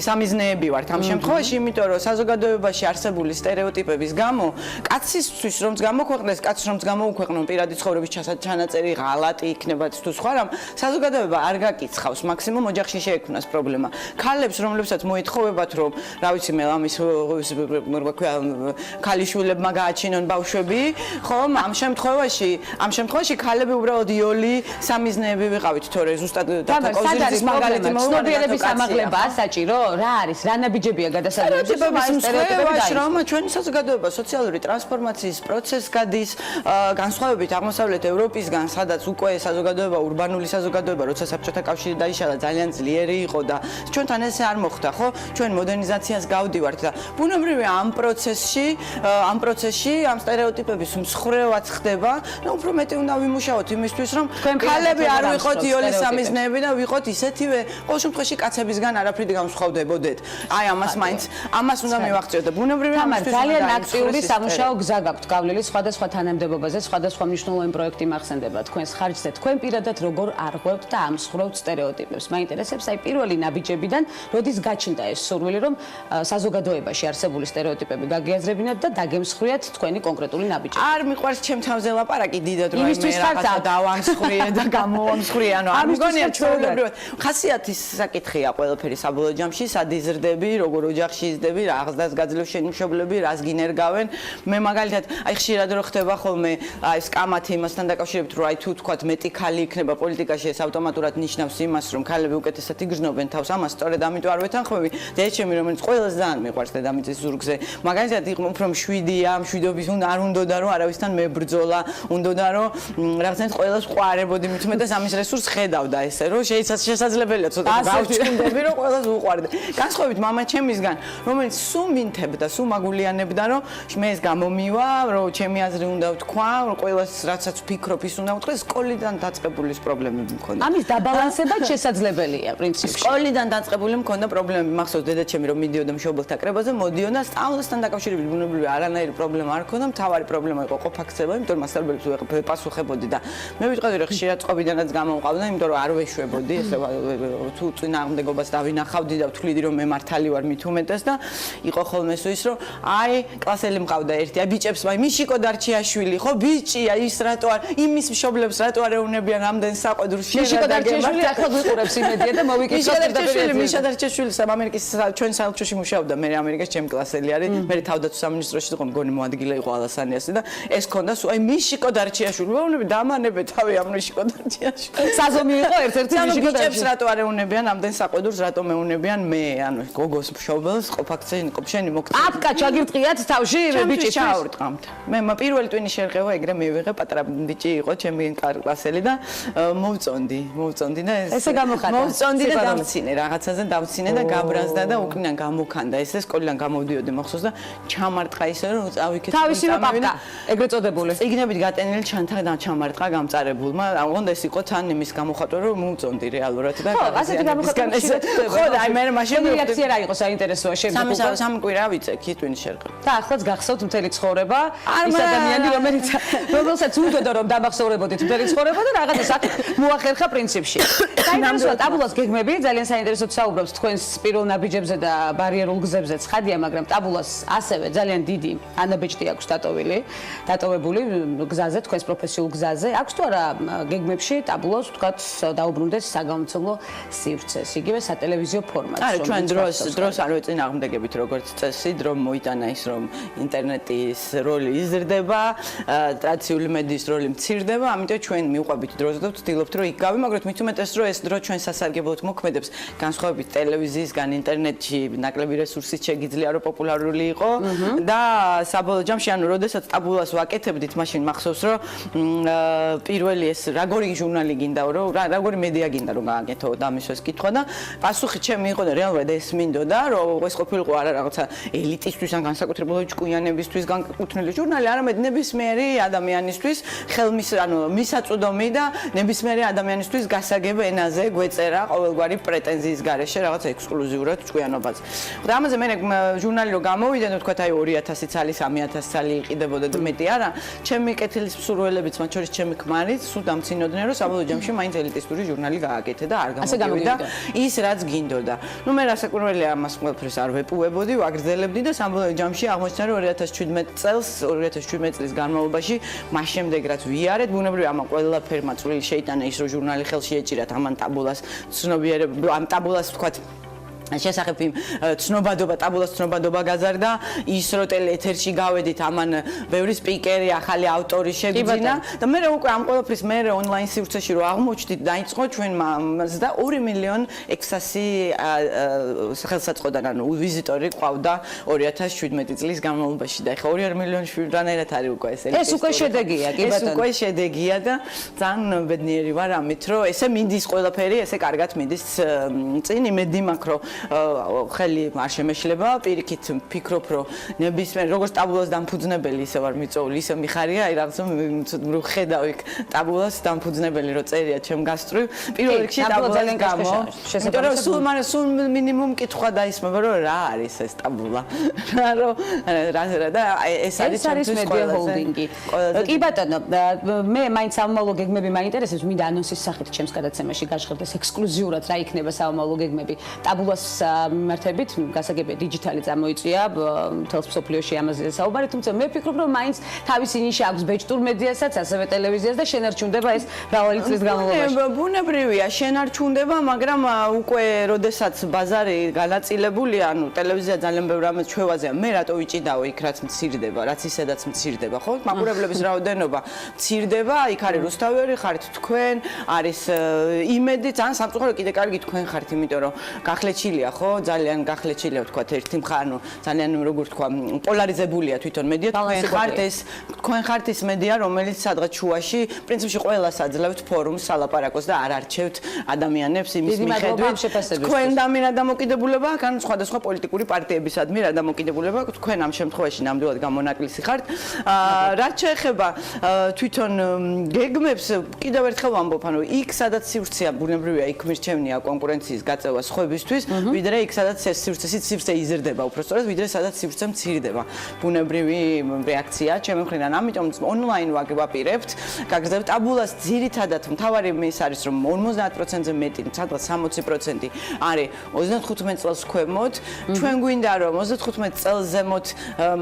სამიზნეები ვართ ამ შემთხვევაში, იმიტომ რომ საზოგადოებაში არსებული სტერეოტიპების გამო კაცისთვის რომც გამოქვეყნდეს, კაცს რომც გამოუქვეყნონ პირადი ცხოვრების ჩანაწერი ღალატი იქნება თუ სხვა რამ, საზოგადოება არ გაკიცხავს, მაქსიმუმ ოჯახში შეექმნას პრობლემა. ქალებს რომლებსაც მოითხოვებათ რომ, რა ვიცი მე ამის ქალიშვილებმა გააჩინონ ბავშვები, ხომ ამ შემთხვევაში ქალები უბრალოდ იოლი სამიზნეები ვიყავით, თორე ზუსტად დათო კოზირიძის მაგალითი მოვიდრების ამაღლება საჭირო, რა არის, რა ნაბიჯებია გადასადებების სტერეოტიპებაში, რომ ჩვენი საზოგადოება სოციალური ტრანსფორმაციის პროცესს გადის, განსხვავებით აღმოსავლეთ ევროპისგან, სადაც უკვე საზოგადოება, ურბანული საზოგადოება, როცა საბჭოთა კავშირი დაიშალა, ძალიან ძლიერი იყო და ჩვენთან ესე არ მოხდა, ხო? ჩვენ მოდერნიზაციას გავდივართ და ბუნებრივია ამ პროცესში ამ სტერეოტიპების მსხრევაც ხდება, და უფრო მეტი უნდა ვიმუშაოთ იმისთვის, რომ ქალები არ ვიყოთ იოლი სამიზნეები და ვიყოთ ისეთივე, ყოველ შემთხვევაში კაცებისგან არაფრით განსხვავდებოდეთ. აი ამას უნდა მივახციოთ და ბუნებრივია ამისთვის ძალიან აქტიური სამუშაო გზა გაქვთ გავლილი სხვადასხვა თანამდებობაზე, სხვადასხვა მნიშვნელოვანი პროექტი მახსენდება თქვენს ხარჯზე. თქვენ პირადად როგორ არღვევთ და ამსხვრევთ სტერეოტიპებს? მაინტერესებს აი პირველი ნაბიჯებიდან, როდის გაჩნდა ეს სურვილი, რომ საზოგადოებაში არსებული სტერეოტიპები გაგიაზრებინათ და დაგემსხვრიათ თქვენი კონკრეტული ნაბიჯები? არ მიყვარს ჩემ თავზე ლაპარაკი დიდად რომ მე რაღაცა დავამსხვრიე და გამოვამსხვრიე, ანუ არ მგონია ჩვეულებრივად. ხასიათის საკითხია ყველაფერი საბოლოო ჯამში, სად იზრდები, როგორ ოჯახში იზრდები, რა აღზრდას გაძლევს შენი მშობლები, რას გინერგავენ. მე მაგალითად, აი ხშირად რო ხდება ხოლმე აი სკამათი იმასთან დაკავშირებით, რომ აი თუ თქვათ მეტი ქალი იქნება პოლიტიკაში, ეს ავტომატურად ნიშნავს იმას, რომ ქალები უკეთესად იგრძნობენ თავს. ამას სწორედ ამიტომ არ ვეთანხმები. დედაჩემი, რომელიც ყველას ძალიან მიყვარს დედამიწის ზურგზე, მაგალითად იყო უფრო მშვიდია, მშვიდობის არ უნდოდა რომ არავისთან მებრძოლა, უნდოდა რომ რაღაცნაირად ყველას ყვარებოდი, მithumetas ამის რესურსს ხედავდა ესე, რომ შესაძლებელია ცოტა გავჩნდები, რომ ყველას უყვარდე. განსხვავებით მამა ჩემისგან, რომელიც სულ მინთებდა, სულ მაგულიანებდა, რომ მე ეს გამომივა, რომ ჩემი აზრი უნდა ვთქვა, რომ ყველას რაცაც ვფიქრობ, ის უნდა ვთქვა, სკოლიდან დაწყებულის პრობლემები მქონდა. ამის დაბალანსება შესაძლებელია პრინციპში. სკოლიდან დაწყებული მქონდა პრობლემები, მახსოვს დედაჩემი რომ მიდიოდა მშობელთა კრებაზე, მოდიოდა სწავლასთან დაკავშირებით, ბუნებრივია არანაირი პრობლემა არ ქონდა, მთავარი პრობლემა იყო ყოფაქცევა, იმიტომ რომ მასწავლებლებს უეპასუხებოდი და და მე ვიტყოდი რომ ხშირად წყობიდანაც გამომყავდა, იმიტომ რომ არ ვეშვებოდი, ესე თუ წინააღმდეგობას დავინახავდი და ვთვლიდი რომ მე მართალი ვარ მით უმეტეს და იყო ხოლმე ის რომ აი კლასელი მყავდა ერთი, აი ბიჭებს მაი მიშიკო დარჩიაშვილი, ხო ბიჭია ის რატო არ იმის მშობლებს რატო არ ეუნებიან ამდენ საყვედურს მიშიკო დარჩიაშვილი ახლა გვიყურებს იმედია და მოვიკითხოთ მიშა დარჩიაშვილი ამერიკის ჩვენ საელჩოში მუშაობდა, მე ამერიკაში ჩემი კლასელი არის, მე თავდაცვის სამინისტროში იყო მგონი მოადგილე იყო ალასანიასი და ეს ქონდა აი მიშიკო დარჩიაშვილი, ვაუნები დამანებე თავი ამ მიშიკო დარჩიაშვილი. საზომი იყო ერთ-ერთი მიშიკო დარჩიაშვილი. რატო არ ეუნებიან ამდენ საყვედურს, რატო მეუნებიან მე, ანუ გოგოს მშობელს ყოფაქცენი ყოფშენი მოგწევი. აპკა ჩაგირტყიათ თავში ბიჭი ჩაურტყამთ. მე პირველი ტვინი შერყევა ეგრე მივიღე, პატარა ბიჭი იყო ჩემი კლასელი და მოვწონდი და ესე გამოხატა. მოვწონდი და დავცინე რაღაცაზე დავცინე და გაბრაზდა და უკნიდან გამოქანდა ესე სკოლიდან გამოვდიოდი მახსოვს და ჩამარტყა ისე რომ წავიქეთ თავისი პაპკა ეგრეთ წოდებული წიგნებით გატენილი ჩანთა ჩამარტყა გამწარებულმა აღონდა ეს იყო თან იმის გამოხატვა რომ მოვწონდი რეალურად და ასეთი გამოხატვა ხო და აი მე მაშინ რეაქცია რა იყო საინტერესოა შემდგომ სამი კვირა ვიცექი ტვინის შერყევა და ახლაც გახსოვთ მთელი ცხოვრება ის ადამიანი რომელსაც უდოდა რომ დამახსოვრებოდით მთელი ცხოვრება და რაღაცას მოახერხა პრინციპში საინტერესოა ტაბულას გეგმები ძალიან საინტერესოდ საუბრობს თქვენს პირველ ნაბიჯებზე და ბარიერულ გზებზეც ხადია მაგრამ ტაბულას ასევე ძალიან დიდი ანაბეჭდი აქვს დატოვებული გზაზე თქვენს პროფესიულ გზაზე აქვს თუ არა გეგმებში ტაბულას ვთქვათ დაუბრუნდეს საგამომცემლო სივრცეს იგივე სატელევიზიო ფორმატს არა ჩვენ დროს არ ვეწინააღმდეგებით როგორც წესი დრო მოიტანა ის რომ ინტერნეტის როლი იზრდება ტრადიციული მედიის როლი მცირდება ამიტომ ჩვენ მივყვებით დროზე და ვცდილობთ რომ იქ გავიმაგროთ მით უმეტეს რომ ეს დრო ჩვენ სასარგებლოდ მოქმედებს განსხვავებით ტელევიზიისგან ინტერნეტში ნაკლები რესურსით შეგიძლია რომ პოპულარული იყო და საბოლოო ჯამში ანუ როდესაც ტაბულას ვაკეთებდით მაშინ მახსოვს რომ პირველი ეს როგორი ჟურნალი გინდა რომ როგორი მედია გინდა რომ გააკეთო და ამისთვის კითხვა და პასუხი ჩემი იყო და რეალურად ეს მინდოდა რომ ეს ყოფილიყო არა რაღაცა ელიტისთვის ან განსაკუთრებულად ჭკვიანებისთვის განკუთვნილი ჟურნალი არამედ ნებისმიერი ადამიანისთვის ხელმის ანუ მისაწვდომი და ნებისმიერი ადამიანისთვის გასაგებ ენაზე გვეწერა ყოველგვარი პრეტენზიის გარეშე რაღაც ექსკლუზიურად ჭკვიანობაზე. და ამაზე მე ჟურნალი რო გამოვიდა და თქვა აი 2000 წელი 3000 წელი იყიდებოდა და მეტი არა ჩემი კეთილის მსურველებიც მათ შორის ჩემი ქმარიც სულ დამცინოდნენ რომ საბოლოო ჯამში მაინც ელიტისტური ჟურნალი გააკეთე და არ გამოვიდა ის რაც გინდოდა. ნუ მე რასაკვირველია ამას ყველაფერს არ ვეპუებოდი, ვაგრძელებდი და საბოლოო ჯამში აღმოჩნდა რომ 2017 წლის განმავლობაში მას შემდეგ რაც ვიარეთ, ბუნებრივია ამ ყველაფერმა წვლილი შეიტანა ის რომ ჟურნალი ხელში ეჭირათ ამან ტაბულას ცნობიერება ამ ტაბულას ვთქვათ შესახებ იმ ცნობადობა ტაბულას ცნობადობა გაზარდა ის რო ტელეეთერში გავედით ამან ბევრი სპიკერი ახალი ავტორი შეგძინა და მე უკვე ამ ყველაფრის მე ონლაინ სივრცეში რო აღმოჩნდით დაიწყო ჩვენმა და 2,600,000 ხელსაწყოდან ანუ ვიზიტორი ყავდა 2017 წლის განმავლობაში და ეხლა 2 მილიონი რანაირად არის უკვე ეს უკვე შედეგია კი ბატონო ეს უკვე შედეგია და ძალიან ბედნიერი ვარ ამით რომ ესე მინდის ყველაფერი ესე კარგად მინდის წინ იმედი მაქვს რომ ხელი არ შემეშლება, პირიქით ვფიქრობ, რომ ნებისმიერ როგორც ტაბულას დამფუძნებელი ისე ვარ მიწოული, ისე მიხარია, აი რაღაცა ხედავ იქ ტაბულას დამფუძნებელი რო წერია ჩემ გასწრივ. პირველ რიგში ტაბულა ძალიან გამო. იმიტომ რომ სულ მინიმუმ კითხვა დაისმება, რომ რა არის ეს ტაბულა. რა და ეს არის მედია ჰოლდინგი. კი ბატონო, მე მაინც სამომავლო გეგმები მაინტერესებს, მინდა ანონსის სახით ჩემს გადაცემაში გაჟღერდეს ექსკლუზიურად რა იქნება სამომავლო გეგმები. ტაბულას მიმართებით გასაგებია დიჯიტალი წარმოიწია მთელს მსოფლიოში ამაზე საუბარი თუმცა მე ვფიქრობ რომ მაინც თავისი ნიშა აქვს ბეჭდურ მედიასაც ასევე ტელევიზიას და შენარჩუნდება ეს მრავალი წლის განმავლობაში ბუნებრივია შენარჩუნდება მაგრამ უკვე როდესაც ბაზარი განაწილებულია ანუ ტელევიზია ძალიან ბევრ რამეს ჩვევაზეა მე რატო ვიჭიდაო იქ რაც მცირდება რაც ისედაც მცირდება ხო მაყურებლების რაოდენობა მცირდება იქ არის რუსთავი ხართ თქვენ არის იმედი ძალიან სამწუხარო კიდე კარგი თქვენ ხართ იმიტომ რომ გახლეჩილია ხო ძალიან გახლეჩილია ვთქვათ ერთი მხარე ანუ ძალიან როგორ თქვა პოლარიზებულია თვითონ მედია თქვენ ხართ ეს მედია რომელიც სადღაც შუაში პრინციპში ყველას აძლევთ ფორუმს სალაპარაკოს და არ არჩევთ ადამიანებს იმის მიხედვით თქვენ დამი რა დამოკიდებულება აქ ან სხვადასხვა პოლიტიკური პარტიებისადმი რა დამოკიდებულება თქვენ ამ შემთხვევაში ნამდვილად გამონაკლისი ხართ რაც შეეხება თვითონ გეგმებს კიდევ ერთხელ ვამბობ ანუ იქ სადაც სივრცეა ბუნებრივია იქ მირჩევნია კონკურენციის გაწევა სხვებისთვის ვიდრე იქ სადაც სივრცე იზრდება უბრალოდ ვიდრე სადაც სივრცე მცირდება ბუნებრივი რეაქცია ჩემი მხრიდან ამიტომ ონლაინ ვაპირებთ გაგრძელებთ ტაბულას ძირითადად მთავარი ის არის რომ 50%-ზე მეტი სადღაც 60% არის 35 წელს ქვემოთ ჩვენ გვინდა რომ 35 წელს ზემოთ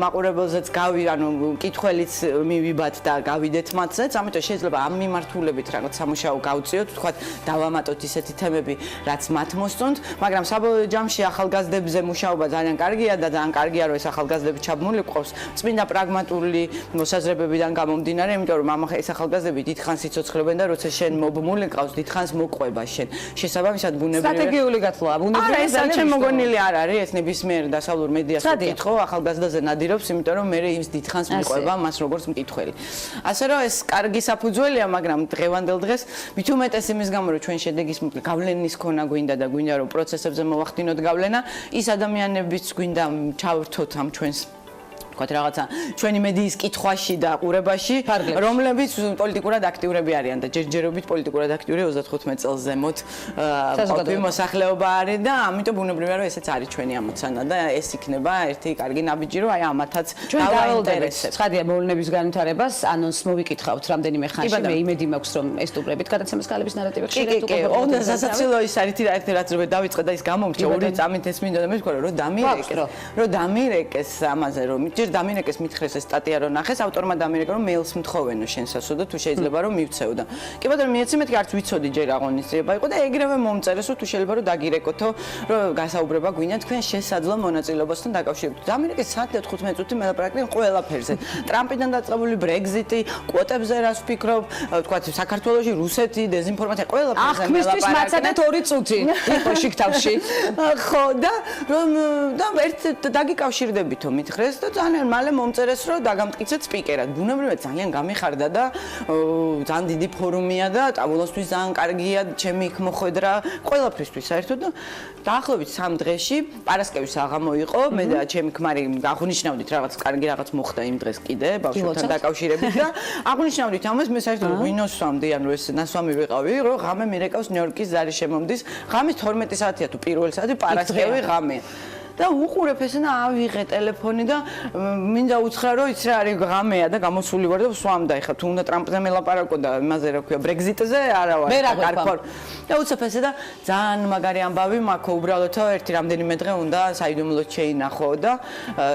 მაყურებელზეც ანუ კითხველიც მივიბათ და გავიდეთ მათზეც ამიტომ შეიძლება ამ მიმართულებით რაღაც სამუშაო გავწიოთ თქვათ დავამატოთ ისეთი თემები რაც მათ მოსწონთ მაგრამ საბოლოო ჯამში ახალგაზრდებზე მუშაობა ძალიან კარგია და ძალიან კარგია რომ ეს ახალგაზრდები ჩაბმული ყავს წმინდა პრაგმატული მოსაზრებებიდან გამომდინარე იმიტომ რომ ეს ახალგაზრდები დიდხანს იცოცხლებენ და როცა შენ მობმული ყავს დიდხანს მოყვება შენ შესაბამისად ბუნებრივია სტრატეგიული გათხოვა ბუნებრივია ეს ჩემ მოგონილი არ არის ეს ნებისმიერ დასავლურ მედიას ვკითხო ახალგაზრდაზე ნადირობს იმიტომ რომ მე ის დიდხანს მიყვება მას როგორც მკითხველი ასე რომ ეს კარგი საფუძველია მაგრამ დღევანდელ დღეს მით უმეტეს იმის გამო რომ ჩვენ შედეგის გავლენის ქონა გვინდა და გვინდა რომ პროცესებზე მოვახდინოთ გავლენა ის ადამიანებიც გვინდა ჩავრთოთ ამ ჩვენს თქვათ რაღაცა ჩვენი მედიის კითხვაში და ყურებაში რომლებიც პოლიტიკურად აქტიურები არიან და ჯერჯერობით პოლიტიკურად აქტიური 35 წელს ზემოთ ყოფილი მოსახლეობა არის და ამიტომ ბუნებრივია რომ ესეც არის ჩვენი ამოცანა და ეს იქნება ერთი კარგი ნაბიჯი რომ აი ამათაც დავაინტერესებთ. ცხადია მოვლენების განვითარებას ანონს მოვიკითხავთ რამდენიმე ხანში მე იმედი მაქვს რომ ესტუმრებით გადაცემას ქალების ნარატივი ხშირად უკვე უნდა სასაცილო ის არის ერთი რაც რომ დავიწყე და ის გამომრჩა ორი წამით ეს მინდა და მე ვთქვა რომ დამირეკეს ამაზე რომ დამინეკეს მითხრეს ეს სტატია რომ ნახეს ავტორმა დამინეკა რომ მეილს მთხოვენო შენსასო და თუ შეიძლება რომ მივცეო და კი ბატონო მეცი მეთქი არც ვიცოდი ჯერ აღონისება იყო და ეგრევე მომწერესო თუ შეიძლება რომ დაგირეკოთო რომ გასაუბრება გვინდა თქვენ შესაძლო მონაწილეობასთან დაკავშირებით დამინეკეს საათი 15 წუთი მე პრაქტიკულად ყველაფერზე ტრამპიდან დაწყებული ბრეგზიტი კვოტებზე რას ვფიქრობ თქვა საქართველოში რუსეთი დეზინფორმაცია ყველაფერზე ახმისთვის მაცადეთ 2 წუთი იყო შიგთავში ხო და რომ და ერთ დაგიკავშირდებითო მითხრეს და ძალიან მალე მომწერეს რომ დაგამტკიცეთ სპიკერად. ბუნებრივია ძალიან გამიხარდა და ძალიან დიდი ფორუმია და ტაბულასთვის ძალიან კარგია, ჩემი იქ მოხვედრა ყველაფრისთვის საერთოდ და დაახლოებით 3 დღეში პარასკევის აღამო იყო, მე და ჩემი ქმარი აღნიშნავდით რაღაც კარგი რაღაც მოხდა იმ დღეს კიდე ბავშვებთან დაკავშირებით და აღნიშნავდით ამას მე საერთოდ ღვინოს ვსვამდი, ანუ ეს ნასვამი ვიყავი, რომ ღამე მირეკავს ნიუ-იორკის ზარი შემომდის, ღამის 12 საათია თუ პირველი საათი პარასკევი ღამეა. და უყურებ ესე და ავიღე ტელეფონი და მინდა უთხრა რომ იცი რა არის ღამეა და გამოსული ვარ და ვსვამდა ეხლა თუ უნდა ტრამპზე მელაპარაკო და იმაზე რა ქვია ბრეგზიტზე არა ვარ კარგ და უცებ ესე და ძალიან მაგარი ამბავი მაქვს უბრალოდ ერთი რამდენიმე დღე უნდა საიდუმლოდ შეინახო და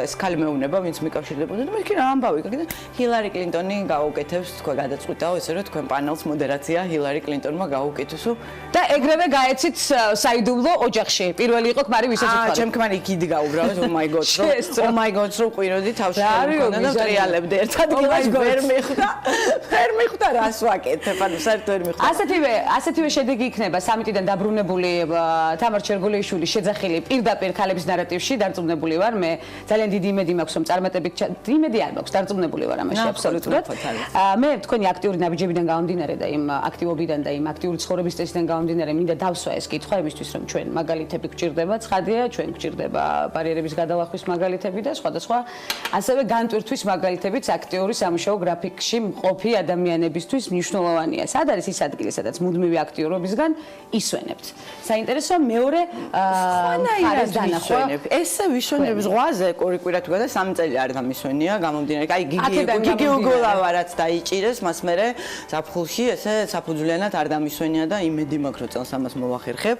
ეს ქალი მეუბნება ვინც მიკავშირდებოდა და მე კი რა ამბავი და ჰილარი კლინტონი გაუკეთებს თქვა გადაწყვიტაო ესე რომ თქვენ პანელს მოდერაცია ჰილარი კლინტონმა გაუკეთოსო და ეგრევე გაეცით საიდუმლო ოჯახში პირველი იყო ქმარი ვისაც ვთქვა ჩემ ქმარი კიდიგა უბრალოდ oh my god რო ყვიროდი თავში მქონდა და ტრიალებდი ერთ ადგილას ვერ მიხვდა რას ვაკეთებ ანუ საერთოდ ვერ მიხვდა ასეთივე შედეგი იქნება სამიტიდან დაბრუნებული თამარ ჩერგოლიაშვილის შეძახილი პირდაპირ ქალების ნარატივში დარწმუნებული ვარ მე ძალიან დიდი იმედი მაქვს რომ წარმატებით იმედი არ მაქვს დარწმუნებული ვარ ამაში აბსოლუტურად მე თქვენი აქტიური ნაბიჯებიდან გამომდინარე და იმ აქტივობიდან და იმ აქტიური ცხოვრების წესიდან გამომდინარე მინდა დავსვა ეს კითხვა იმისთვის რომ ჩვენ მაგალითები გვჭირდება ცხადია ჩვენ გვჭირდება ბარიერების გადალახვის მაგალითები და სხვადასხვა ასევე განტვირთვის მაგალითებიც აქტიური სამუშაო გრაფიკში მყოფი ადამიანებისთვის მნიშვნელოვანია. სად არის ის ადგილი, სადაც მუდმივი აქტიურობისგან ისვენებთ? საინტერესოა მეორე ხარეს დანახვა. ესე ვისვენებ ზღვაზე ორი კვირა თუ გადა 3 წელი არ დამისვენია გამომდინარე. აი გიგი უგოლავარაც დაიჭირეს მას მერე ზაფხულში ესე საფუძვლიანად არ დამისვენია და იმედი მაქვს რომ წელს ამას მოვახერხებ.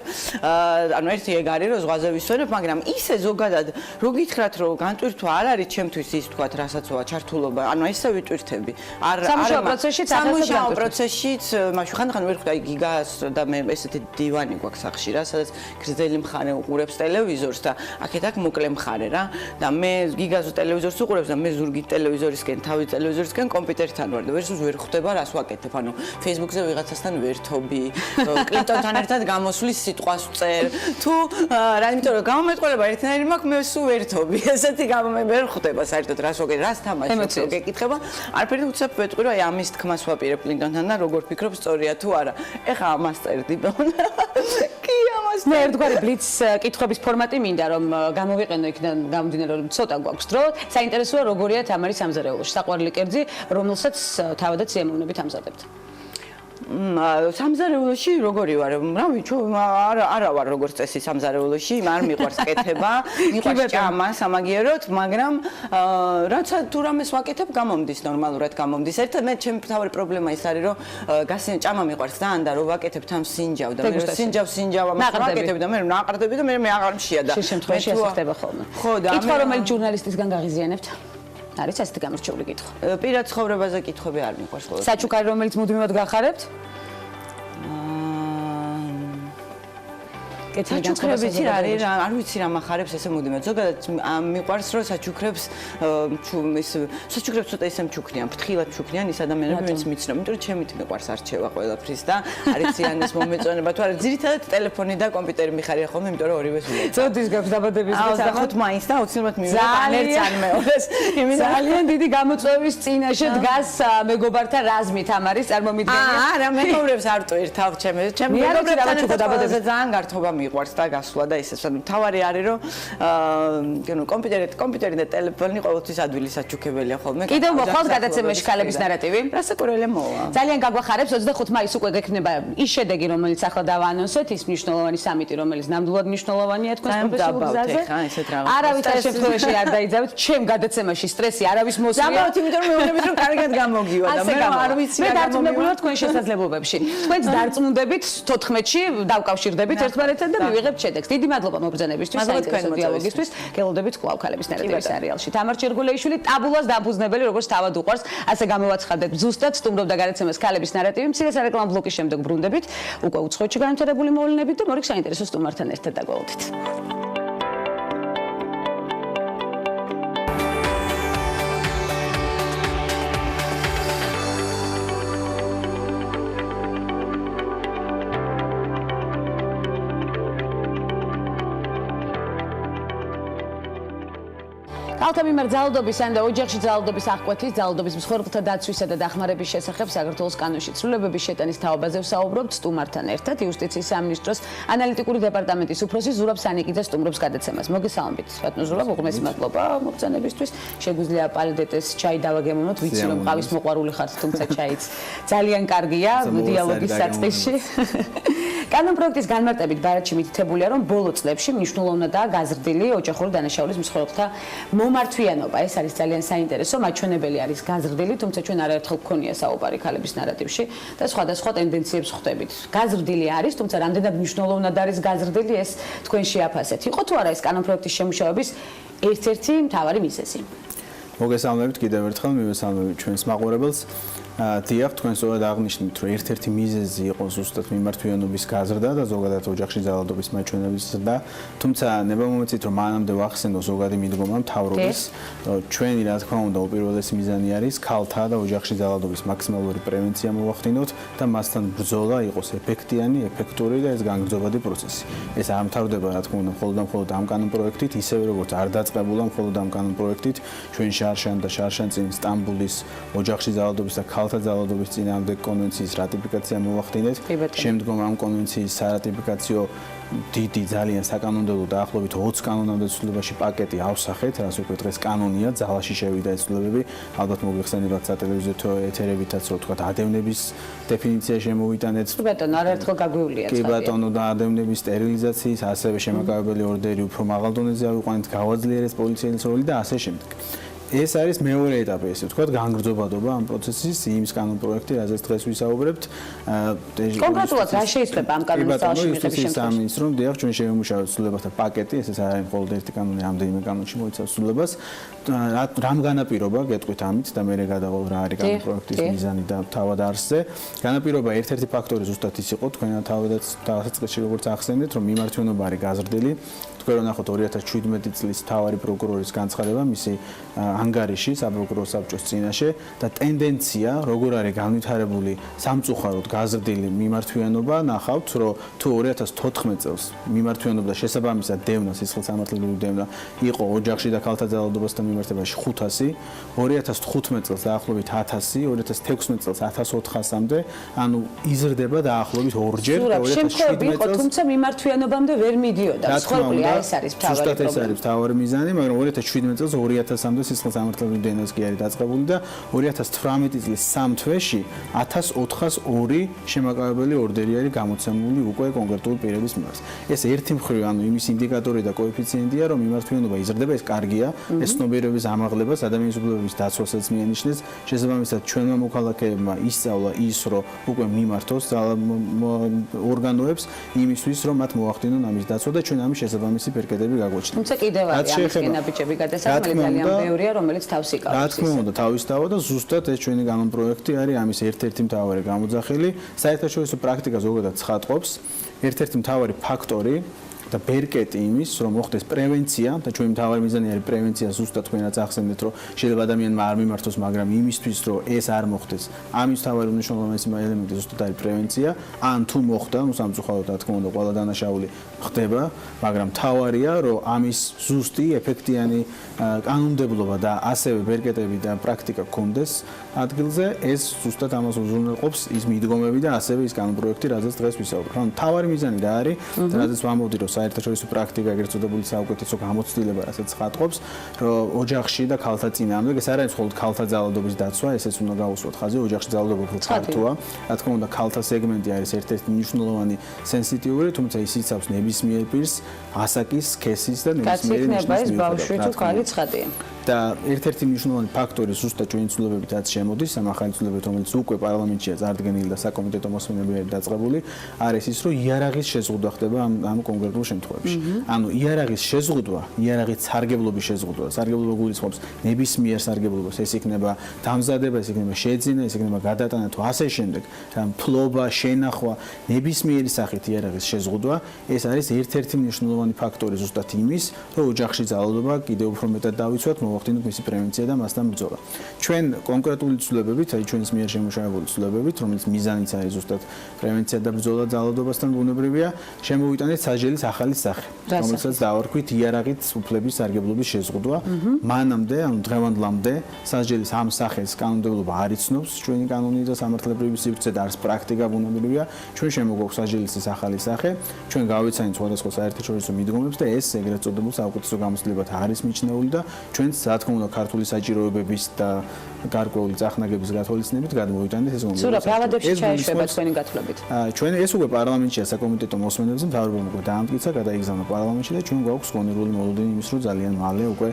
ანუ ერთი ეგ არის რომ ზღვაზე ვისვენებ, მაგრამ ისე ზოგადად რო გითხრათ რომ განტვირთვა არ არის ჩემთვის ის თქვათ რასაც ჩართულობა ანუ ესე ვიტვირთები არ სამუშაო პროცესშიც მაშინ ხანდახან ვერ ხვდა გიგას და მე ესეთი დივანი გვაქვს სახში რა სადაც გრძელი მხარე უყურებს ტელევიზორს და აქეთ-აქ მოკლე მხარე რა და მე გიგას ტელევიზორს უყურებს და მე ზურგი ტელევიზორისკენ თავი ტელევიზორისკენ კომპიუტერთან ვარ და ვერ ხვდება რას ვაკეთებ ანუ Facebook-ზე ვიღაცასთან ვერთობი კლინტონთან ერთად გამოსვლის სიტყვას ვწერ თუ რა იმიტომ რომ გამომეტყველება ერთნაირი მაქვს მე სულ ვერთობი ესეთი გამომე ვერ ხვდება საერთოდ რას ვაკეთებ რას თამაშობ გეკითხება არაფერი უცებ ვეტყვი რომ აი ამის თქმას ვაპირებ კლინტონთან და როგორ ფიქრობ სწორია თუ არა ეხა ამას წერდი კი ამას მე ერთგვარი ბლიც კითხვების ფორმატი მინდა რომ გამოვიყენო იქიდან გამომდინარე რომ ცოტა გვაქვს დრო საინტერესოა როგორია თამარი სამზარეულოში საყვარელი კერძი რომელსაც თავადაც სიამოვნებით ამზადებთ სამზარეულოში როგორი ვარ? რავი, არა ვარ როგორც წესი სამზარეულოში, არ მიყვარს კეთება, მიყვარს ჭამა სამაგიეროდ, მაგრამ რაცა თუ რამეს ვაკეთებ, გამომდის ნორმალურად გამომდის. ერთად მე ჩემი თავი პრობლემა ის არის, რომ ჭამა მიყვარს ძალიან და რომ ვაკეთებ თან სინჯავ და მე სინჯავ ამას ვაკეთებ და მე ნაყრდები და მე აღარ მშია და შემთხვევაში ასე ხდება ხოლმე. ხო და კითხვა რომელიც ჟურნალისტისგან გაღიზიანებთ? არის ასეთი გამორჩეული კითხვა. პირად ცხოვრებაზე კითხვები არ მიყვარს ხოლმე. საჩუქარი რომელიც მუდმივად გახარებთ? საჩუქრებიც არის, არ ვიცი რა מחარებს ესე მუდმივად. ზოგადად მიყვარს რომ საჩუქრებს ცოტა ისე მჩუქნიან, ფრთხილად მჩუქნიან ის ადამიანები, ვინც მიცნობ, იმიტომ რომ ჩემით მიყვარს არჩევა ყველაფრის და არის ციანის მომეწონება, თუ არა ძირითადად ტელეფონი და კომპიუტერი მიხარია ხოლმე, იმიტომ რომ ორივეს ვუყურებ. წოდის გაქვს დაბადების დღე 25 მაისს და აუცილებლად მივიღებ ერთ ან მეორეს. ძალიან დიდი გამოწვევის წინაშე დგას მეგობართა რაზმი თამარის წარმომიდგენია. არა, მეგობრებს არ ტვირ თავ ჩემს მეგობრებთან ძალიან გართობა მიყვარს და გასვლა და ისე. თავარი არის რომ კომპიუტერი და ტელეფონი ყოველთვის ადვილი საჩუქებელია ხოლმე. კიდევ მოხვალ გადაცემაში ქალების ნარატივი. რასაკვირველია მოვა. ძალიან გაგვახარებს 25 მაისს უკვე გექნება ის შედეგი რომელიც ახლა დავაანონსეთ, ის მნიშვნელოვანი სამიტი რომელიც ნამდვილად მნიშვნელოვანია თქვენს პროფესიულ გზაზე. არავის შემთხვევაში არ დაიძაბეთ, ჩემ გადაცემაში სტრესი არავის მოსვლია. დაბავთ, იმიტომ რომ მეუბნებით რომ კარგად გამოგივა და მე არ ვიცი რა გამომივა. მე დარწმუნებულია თქვენ შესაძლებლობებში. თქვენც დარწმუნდებით 14-ში დავკავშირდებით ერთმანეთთან და მივიღებთ შედეგს. დიდი მადლობა მობრძანებისთვის, საინტერესო დიალოგისთვის. გელოდებით კვლავ ქალების ნარატივის სერიალში. თამარ ჩერგულეიშვილი ტაბულას დამფუძნებელი, როგორც თავად უყვარს, ასე გამოვაცხადეთ. ზუსტად სტუმრობდა გადაცემას ქალების ნარატივი. მცირე სარეკლამო ბლოკის შემდეგ ბრუნდებით. უკვე უცხოეთში განვითარებული მოვლენებით და მორიგ საინტერესო სტუმართან ერთად დაგვალოდით. ქალთა მიმართ ძალადობისა და ოჯახში ძალადობის აღკვეთის, ძალადობის მსხვერპლთა დაცვისა და დახმარების შესახებ საქართველოს კანონში ცვლილებების შეტანის თაობაზე ვსაუბრობთ სტუმართან ერთად. იუსტიციის სამინისტროს ანალიტიკური დეპარტამენტის უფროსი ზურაბ სანიკიძე სტუმრობს გადაცემას. მოგესალმებით, ბატონო ზურაბ, უღმესი მადლობა მოგწონებისთვის. შეგვიძლია პალიდეტეს ჩაი დავაგემოვნოთ, ვიცი რომ ყავის მოყვარული ხართ, თუმცა ჩაიც ძალიან კარგია დიალოგის საწყისში. კანონ პროექტის განმარტებით ბარათში მითითებულია, რომ ბოლო წლებში მნიშვნელოვნადაა გაზრდილი ოჯახური დანაშაულის მსხვერპლთა მომართვიანობა. ეს არის ძალიან საინტერესო, მაჩვენებელი არის გაზრდილი, თუმცა ჩვენ არაერთხელ გქონია საუბარი ქალების ნარატივში და სხვადასხვა ტენდენციებს ხვდებით. გაზრდილი არის, თუმცა რამდენად მნიშვნელოვნად არის გაზრდილი, ეს თქვენ შეაფასეთ. იყო თუ არა ეს კანონ პროექტის შემუშავების ერთ-ერთი მთავარი მიზეზი? მოგესალმებით კიდევ ერთხელ, მივესალმებით ჩვენს მაყურებელს. დიახ, თქვენ სწორად აღნიშნეთ, რომ ერთ-ერთი მიზეზი იყო ზუსტად მიმართვიანობის გაზრდა და ზოგადად ოჯახში ძალადობის მაჩვენების და თუმცა ნება მომეცით, რომ მანამდე ვახსენო ზოგადი მიდგომა მთავრობის, ჩვენი რა თქმა უნდა უპირველესი მიზანი არის ქალთა და ოჯახში ძალადობის მაქსიმალური პრევენცია მოვახდინოთ და მასთან ბრძოლა იყოს ეფექტიანი, ეფექტური და ეს განგრძობადი პროცესი. ეს არ მთავრდება რა თქმა უნდა მხოლოდ ამ კანონ პროექტით, ისევე როგორც არ დაწყებულა მხოლოდ ამ კანონ პროექტით, ჩვენ შარშან და შარშანწინ სტამბულის ოჯახში ძალადობის და ქალთა ძალადობის წინააღმდეგ კონვენციის რატიფიკაცია მოვახდინეთ. შემდგომ ამ კონვენციის სარატიფიკაციო დიდი ძალიან საკანონმდებლო დაახლოებით 20 კანონამდე ცვლილებაში პაკეტი ავსახეთ, რაც უკვე დღეს კანონია, ძალაში შევიდა ეს ცვლილებები. ალბათ მოგიხსენებათ სატელევიზიო ეთერებითაც, რომ თქვა ადევნების დეფინიცია შემოვიტანეთ. კი ბატონო, არაერთხელ გაგვივლია. კი ბატონო, და ადევნების სტერილიზაციის, ასევე შემაკავებელი ორდერი უფრო მაღალ დონეზე ავიყვანეთ, გავაძლიერეს პოლიციის როლი და ასე შემდეგ. ეს არის მეორე ეტაპი, ესე ვთქვათ, განგრძობადობა ამ პროცესის, იმის კანონ პროექტი, რაზეც დღეს ვისაუბრებთ. კონკრეტულად რა შეიძლება ამ კანონის ძალაში მიღების შემთხვევაში? სამინისტრომ დიახ, ჩვენ შევიმუშავეთ ცვლილებათა პაკეტი, ესეც არ არის მხოლოდ ერთი კანონი, რამდენიმე კანონში მოიცავს ცვლილებას. რამ განაპირობა, გეტყვით ამით და მე გადავალ რა არის კანონ პროექტის მიზანი და თავად არსზე. განაპირობა ერთ-ერთი ფაქტორი ზუსტად ის იყო, თქვენ თავადაც დასაწყისში როგორც ახსენეთ, რომ მიმართვიანობა არის გაზრდილი. თქვენ რომ ნახოთ 2017 წლის მთავარი პროკურორის განცხადება მისი ანგარიში საპროკურორო საბჭოს წინაშე და ტენდენცია როგორ არის განვითარებული სამწუხაროდ გაზრდილი მიმართვიანობა ნახავთ რომ თუ 2014 წელს მიმართვიანობა შესაბამისად დევნა სისხლსამართლებელი დევნა იყო ოჯახში და ქალთა ძალადობასთან მიმართებაში 500 2015 წელს დაახლოებით 1000 2016 წელს 1400-მდე ანუ იზრდება დაახლოებით ორჯერ 2017 წელს თუმცა მიმართვიანობამდე ვერ მიდიოდა. ეს არის მთავარი პრობლემა. ეს არის მთავარი მიზანი, მაგრამ 2017 წელს 2000-მდე სისხლსამართლებრივი დენას კი არის დაწყებული და 2018 წლის 3 თვეში 1402 შემაკავებელი ორდერი არის გამოცემული უკვე კონკრეტული პირების მიმართ. ეს ერთი მხრივ, ანუ იმის ინდიკატორი და კოეფიციენტია, რომ მიმართვიანობა იზრდება, ეს კარგია, ეს ცნობიერების ამაღლებას, ადამიანის უფლებების დაცვასაც მიანიშნებს, შესაბამისად ჩვენმა მოქალაქეებმა ისწავლა ის, რომ უკვე მიმართოს ორგანოებს იმისთვის, რომ მათ მოახდინონ ამის დაცვა და ჩვენ ამის შესაბამისი პერკედები გაგვაჩნია. თუმცა კიდევ არის ამის გენაბიჯები გადასახმელი ძალიან ბევრია, რომელიც თავს იკავებს. რა თქმა უნდა, თავის თავად და ზუსტად ეს ჩვენი კანონპროექტი არის ამის ერთ-ერთი მთავარი გამოძახილი. საერთაშორისო პრაქტიკა ზოგადად ცხადყოფს, ერთ-ერთი მთავარი ფაქტორი და ბერკეტი იმის, რომ მოხდეს პრევენცია და ჩვენი მთავარი მიზანი არის პრევენცია, ზუსტად თქვენაც ახსენეთ, რომ შეიძლება ადამიანმა არ მიმართოს, მაგრამ იმისთვის, რომ ეს არ მოხდეს, ამის მთავარი მნიშვნელოვანი ელემენტი ზუსტად არის პრევენცია. ან თუ მოხდა, ну სამწუხაროდ რა თქმა უნდა, ყველა დანაშაული ხდება, მაგრამ მთავარია, რომ ამის ზუსტი, ეფექტიანი კანონმდებლობა და ასევე ბერკეტები და პრაქტიკა გქონდეს ადგილზე, ეს ზუსტად ამას უზრუნველყოფს ის მიდგომები და ასევე ის კანონპროექტი, რაზეც დღეს ვისაუბრებთ. ანუ მთავარი მიზანი რა არის, რაზეც ვამბობდი, რომ საერთაშორისო პრაქტიკა ეგრეთ წოდებული საუკეთესო გამოცდილება, რასაც ხატყობს, რომ ოჯახში და ქალთა წინააღმდეგ ეს არ არის მხოლოდ ქალთა ძალადობის დაცვა, ესეც უნდა გავუსვათ ხაზი, ოჯახში ძალადობა უფრო ფართოა. რა თქმა უნდა, ქალთა სეგმენტი არის ერთ-ერთი მნიშვნელოვანი სენსიტიური, თუმცა ის იცავს ნებისმიერ პირს, ასაკის, სქესის და ნებისმიერი ნიშნის ბავშვი თუ ქალი ცხადია. და ერთ-ერთი მნიშვნელოვანი ფაქტორი ზუსტად ჩვენი ცვლილებითაც შემოდის, ამ ახალი ცვლილებებით, რომელიც უკვე პარლამენტშია წარდგენილი და საკომიტეტო მოსმენები არის დაწყებული, არის ის, რომ იარაღის შეზღუდვა ხდება ამ კონკრეტულ შემთხვევებში. ანუ იარაღის შეზღუდვა, იარაღის სარგებლობის შეზღუდვა, სარგებლობა გულისხმობს ნებისმიერ სარგებლობას, ეს იქნება დამზადება, ეს იქნება შეძენა, ეს იქნება გადატანა თუ ასე შემდეგ, ფლობა, შენახვა, ნებისმიერი სახით იარაღის შეზღუდვა, ეს არის ერთ-ერთი მნიშვნელოვანი ფაქტორი ზუსტად იმის, რომ ოჯახში ძალადობა კიდევ უფრო მეტად დავიცვათ, მოვახდინოთ მისი პრევენცია და მასთან ბრძოლა. ჩვენ კონკრეტული ცვლილებებით, აი ჩვენს მიერ შემუშავებული ცვლილებებით, რომელიც მიზანიც არის ზუსტად პრევენცია და ბრძოლა ძალადობასთან, ბუნებრივია, შემოვიტანეთ საჯელის ახალი სახე, რომელსაც დავარქვით იარაღით უფლების სარგებლობის შეზღუდვა. მანამდე, ანუ დღევანდლამდე, საჯელის ამ სახეს კანონმდებლობა არ იცნობს, ჩვენი კანონი და სამართლებრივი სივრცე და არც პრაქტიკა ბუნებრივია, ჩვენ შემოგვაქვს საჯელის ეს ახალი სახე, ჩვენ გავეცანით სხვადასხვა საერთაშორისო მიდგომებს და ეს ეგრეთ წოდებულ საუკეთესო გამოცდილებად არის მიჩნეული და ჩვენ რა თქმა უნდა ქართული საჭიროებების და გარკვეული წახნაგების გათვალისწინებით გადმოვიტანეთ ეს გონებრივი. სულ პალატებში ჩაეშვება თქვენი გათვლებით. ჩვენ ეს უკვე პარლამენტშია საკომიტეტო მოსმენებზე მთავრობამ უკვე დაამტკიცა, გადაიგზავნა პარლამენტში და ჩვენ გვაქვს გონებრივი მოლოდინი იმის, რომ ძალიან მალე უკვე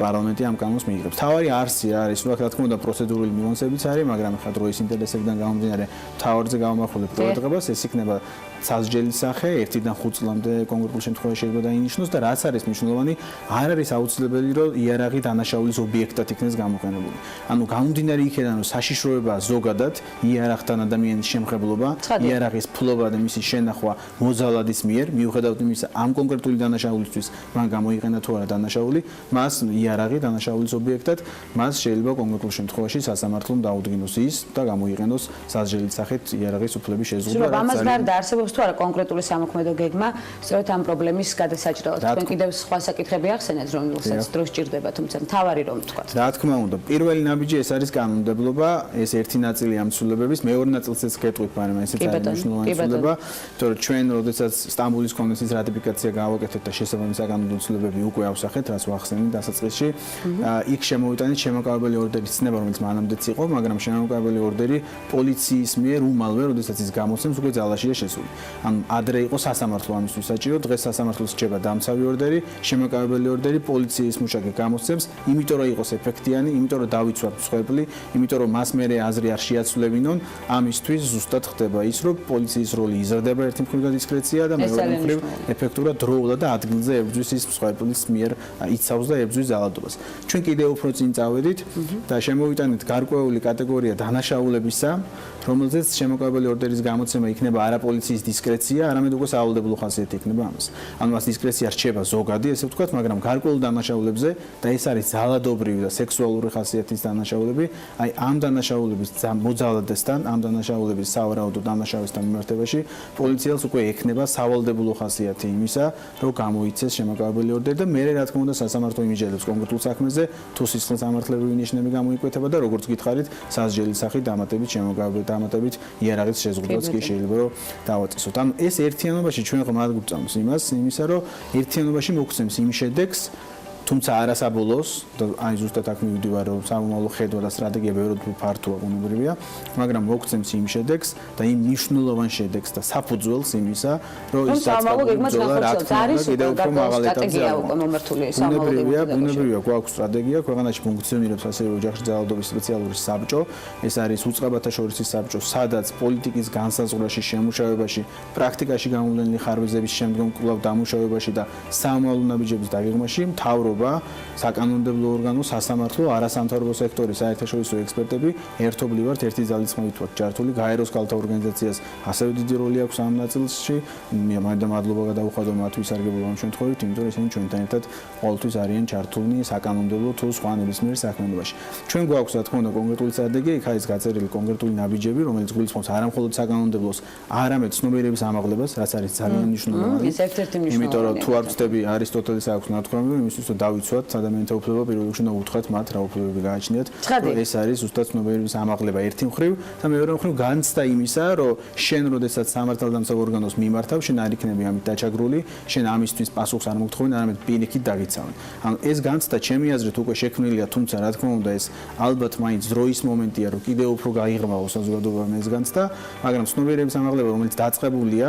პარლამენტი ამ კანონს მიიღებს. თავარი არსი არის, რა თქმა უნდა პროცედურული ნიუანსებიც არის, მაგრამ ხა დროის ინტერესებიდან გამომდინარე თავარზე გავამახვილებ ყურადღებას, ეს იქნება სასჯელის სახე 1-დან 5 წლამდე კონკრეტულ შემთხვევაში შეიძლება დაინიშნოს და რაც არის მნიშვნელოვანი, არ არის აუცილებელი, რომ იარაღი დანაშაულის ობიექტად იქნეს გამოყენებული. ანუ გამომდინარე იქედან, რომ საშიშროება ზოგადად იარაღთან ადამიანის შემხებლობა, იარაღის ფლობა და მისი შენახვა მოძალადის მიერ, მიუხედავად იმისა, ამ კონკრეტული დანაშაულისთვის მან გამოიყენა თუ არა დანაშაული, მას იარაღი დანაშაულის ობიექტად, მას შეიძლება კონკრეტულ შემთხვევაში სასამართლომ დაუდგინოს ის და გამოიყენოს სასჯელის სახით იარაღის უფლების შეზღუდვა. ამას გარდა არსებობს თუ არა კონკრეტული სამოქმედო გეგმა, სწორედ ამ პრობლემის გადასაჭრელად. თქვენ კიდევ სხვა საკითხები ახსენეთ, რომელსაც დროს ჭირდება, თუმცა მთავარი რომ თქვა. რა თქმა უნდა, პირველი ნაბიჯი ეს არის კანონმდებლობა, ეს ერთი ნაწილი ამ ცვლილებების, მეორე ნაწილსაც გეტყვით, მაგრამ ესეც არის მნიშვნელოვანი ცვლილება, იმიტომ რომ ჩვენ როდესაც სტამბოლის კონვენციის რატიფიკაცია გავაკეთეთ და შესაბამისი საკანონმდებლო ცვლილებები უკვე ავსახეთ, რაც ვახსენეთ დასაწყისში, იქ შემოვიტანეთ შემოკავებელი ორდერის ცნება, რომელიც მანამდეც იყო, მაგრამ შემოკავებელი ორდერი პოლიციის მიერ უმალვე, როდესაც ის გამოცემს, უკვე ძალაშია შესული. ანუ ადრე იყო სასამართლო ამისთვის საჭირო, დღეს სასამართლოს რჩება დამცავი ორდერი, შემოკავებელი ორდერი პოლიციის მუშაკი გამოცემს, იმიტომ რომ იყოს ეფექტიანი, იმიტომ რომ დავიცვათ მსხვერპლი, იმიტომ რომ მას მერე აზრი არ შეაცვლებინონ, ამისთვის ზუსტად ხდება ის, რომ პოლიციის როლი იზრდება ერთი მხრივ და დისკრეცია და მეორე მხრივ ეფექტურად დროულად და ადგილზე ებრძვის ის მსხვერპლის მიერ იცავს და ებრძვის ძალადობას. ჩვენ კიდევ უფრო წინ წავედით და შემოვიტანეთ გარკვეული კატეგორია დანაშაულებისა, რომელზეც შემოკავებელი ორდერის გამოცემა იქნება არა პოლიციის დისკრეცია, არამედ უკვე სავალდებულო ხასიათი იქნება ამას. ანუ მას დისკრეცია რჩება ზოგადი, ესე ვთქვათ, მაგრამ გარკვეულ დანაშაულებზე და ეს არის ძალადობრივი და სექსუალური ხასიათის დანაშაულები, აი ამ დანაშაულების მოძალადესთან, ამ დანაშაულების სავარაუდო დანაშაულებთან მიმართებაში პოლიციელს უკვე ექნება სავალდებულო ხასიათი იმისა, რომ გამოიცეს შემოკავებელი ორდერი და მე რა თქმა უნდა სასამართლო იმიჯელებს კონკრეტულ საქმეზე, თუ სისხლსამართლებრივი ნიშნები გამოიკვეთა და როგორც გითხარით, სასჯელის სახით დამატებით შემოკავებელი დამატებით იარაღის შეზღუდვაც კი შეიძლება რომ დავაწესოთ. ანუ ეს ერთიანობაში ჩვენ ხომ არ გვწამს იმისა, რომ ერთიანობაში მოგცემს იმ შედეგს, თუმცა არასაბოლოოს აი ზუსტად აქ მივიდივარ რომ სამომავლო ხედვა და სტრატეგია ბევრად ფართოა ბუნებრივია, მაგრამ მოგცემს იმ შედეგს და იმ მნიშვნელოვან შედეგს და საფუძველს იმისა, რომ ის სამომავლო გეგმაც არის კიდევ უფრო მაღალ ეტაპზე უკვე მომართული სამომავლო ბუნებრივია გვაქვს სტრატეგია, ქვეყანაში ფუნქციონირებს ასევე ოჯახში ძალადობის სპეციალური საბჭო, ეს არის უწყებათა შორისი საბჭო, სადაც პოლიტიკის განსაზღვრაში, შემუშავებაში, პრაქტიკაში გამოვლენილი ხარვეზების შემდგომ კვლავ დამუშავებაში და სამომავლო ნაბიჯების დაგეგმვაში მთავრობა, საკანონმდებლო ორგანო, სასამართლო, არასამთავრობო სექტორის საერთაშორისო ექსპერტები ერთობლივად ერთი ძალისხმევით ვართ ჯართული, გაეროს ქალთა ორგანიზაციას ასევე დიდი როლი აქვს ამ ნაწილში. მე მადლობა გადავუხადო მათ ვისარგებლობ ამ შემთხვევით, იმიტომ რომ ისინი ჩვენთან ერთად ყოველთვის არიან ჩართულნი საკანონმდებლო თუ სხვა ნებისმიერ საქმიანობაში. ჩვენ გვაქვს რა თქმა უნდა კონკრეტული სტრატეგია, იქ არის გაწერილი კონკრეტული ნაბიჯები, რომელიც გულისხმობს არა მხოლოდ საკანონმდებლოს, არამედ ცნობიერების ამაღლებას, რაც არის ძალიან მნიშვნელოვანი. ეს ერთ-ერთი მნიშვნელოვანი. იმიტომ რომ თუ არ ვწდები არისტოტელეს აქვს ნათქვამი, იმისთვის რომ დავიცვათ ადამიანთა უფლება, პირველ რიგში უნდა უთხრათ მათ რა უფლებები გააჩნიათ. ეს არის ზუსტად ცნობიერების ამაღლება ერთი მხრივ და მეორე მხრივ განცდა იმისა, რომ შენ როდესაც სამართალდამცავ ორგანოს მიმართავ, შენ არ იქნები ამით დაჩაგრული, შენ ამისთვის პასუხს არ მოგთხოვენ, არამედ პირიქით დაგიცავენ. ანუ ეს განცდა ჩემი აზრით უკვე შექმნილია, თუმცა რა თქმა უნდა ეს ალბათ მაინც დროის მომენტია, რომ კიდევ უფრო გაიღრმავოს საზოგადოებამ ეს განცდა, მაგრამ ცნობიერების ამაღლება, რომელიც დაწყებულია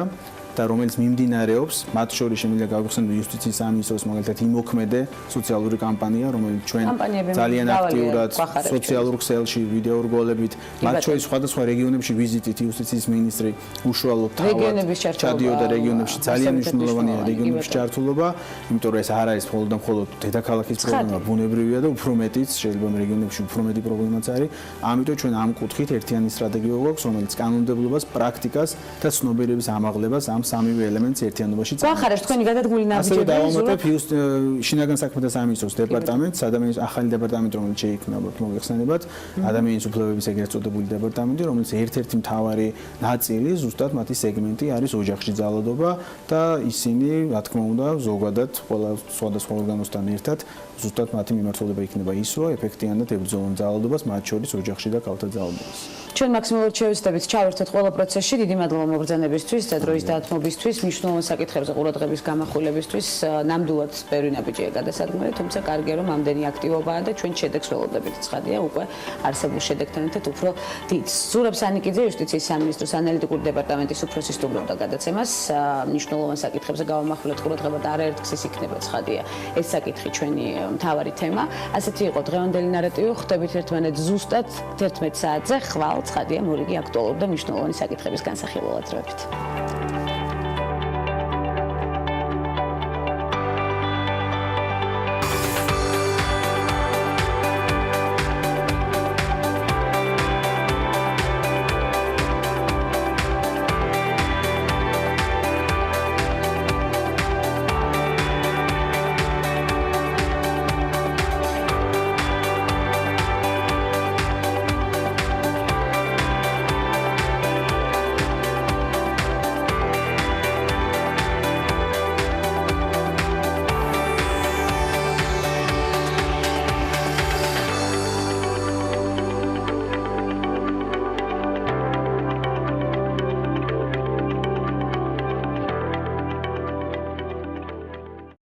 და რომელიც მიმდინარეობს, მათ შორის შემიძლია გავიხსენოთ იუსტიციის სამინისტროს მაგალითად იმოქმედე სოციალური კამპანია, რომელიც ჩვენ ძალიან აქტიურად სოციალურ ქსელში ვიდეო რგოლებით, მათ შორის სხვადასხვა რეგიონებში ვიზიტით იუსტიციის მინისტრი უშუალოდ ჩადიოდა რეგიონებში, ძალიან მნიშვნელოვანია რეგიონებში ჩართულობა, იმიტომ რომ ეს არ არის მხოლოდ და მხოლოდ დედაქალაქის პრობლემა, ბუნებრივია და უფრო მეტიც შეიძლება რეგიონებში უფრო მეტი პრობლემაც არის. ამიტომ ჩვენ ამ კუთხით ერთიანი სტრატეგია გვაქვს, რომელიც კანონმდებლობას, პრაქტიკას და ცნობიერების ამაღლებას სამივე ელემენტს ერთიანობაში წამოწევს. გვახარებს თქვენი გადადგმული ნაბიჯები. დავამატებ შინაგან საქმეთა სამინისტროს დეპარტამენტს, ადამიანის ახალი დეპარტამენტი, რომელიც შეიქმნა, მოგეხსენებათ, ადამიანის უფლებების ეგრეთ წოდებული დეპარტამენტი, რომელიც ერთ-ერთი მთავარი ნაწილი, ზუსტად მათი სეგმენტი არის ოჯახში ძალადობა და ისინი, რა თქმა უნდა, ზოგადად ყველა სხვადასხვა ორგანოსთან ერთად ზუსტად მათი მიმართულება იქნება ის, რომ ეფექტიანად ებრძოლონ ძალადობას, მათ შორის ოჯახში და ქალთა ძალადობას. ჩვენ მაქსიმალურად შევეცდებით ჩავერთოთ ყველა პროცესში. დიდი მადლობა მობრძანებისთვის და დროის დათმობისთვის, მნიშვნელოვან საკითხებზე ყურადღების გამახვილებისთვის. ნამდვილად ბევრი ნაბიჯია გადასადგმელი, თუმცა კარგია რომ ამდენი აქტივობაა და ჩვენ შედეგს ველოდებით. ცხადია, უკვე არსებულ შედეგთან ერთად უფრო დიდ. ზურაბ სანიკიძე, იუსტიციის სამინისტროს ანალიტიკური დეპარტამენტის უფროსი სტუმრობდა გადაცემას. მნიშვნელოვან საკითხებზე გავამახვილეთ ყურადღება და არაერთგზის იქნება, ცხადია. ეს საკითხი ჩვენი მთავარი თემა. ასეთი იყო დღევანდელი ნარატივი. ხვდებით ერთმანეთს ზუსტად 11 საათზე. ხვალ ცხადია, მორიგი აქტუალურ და მნიშვნელოვანი საკითხების განსახილველად.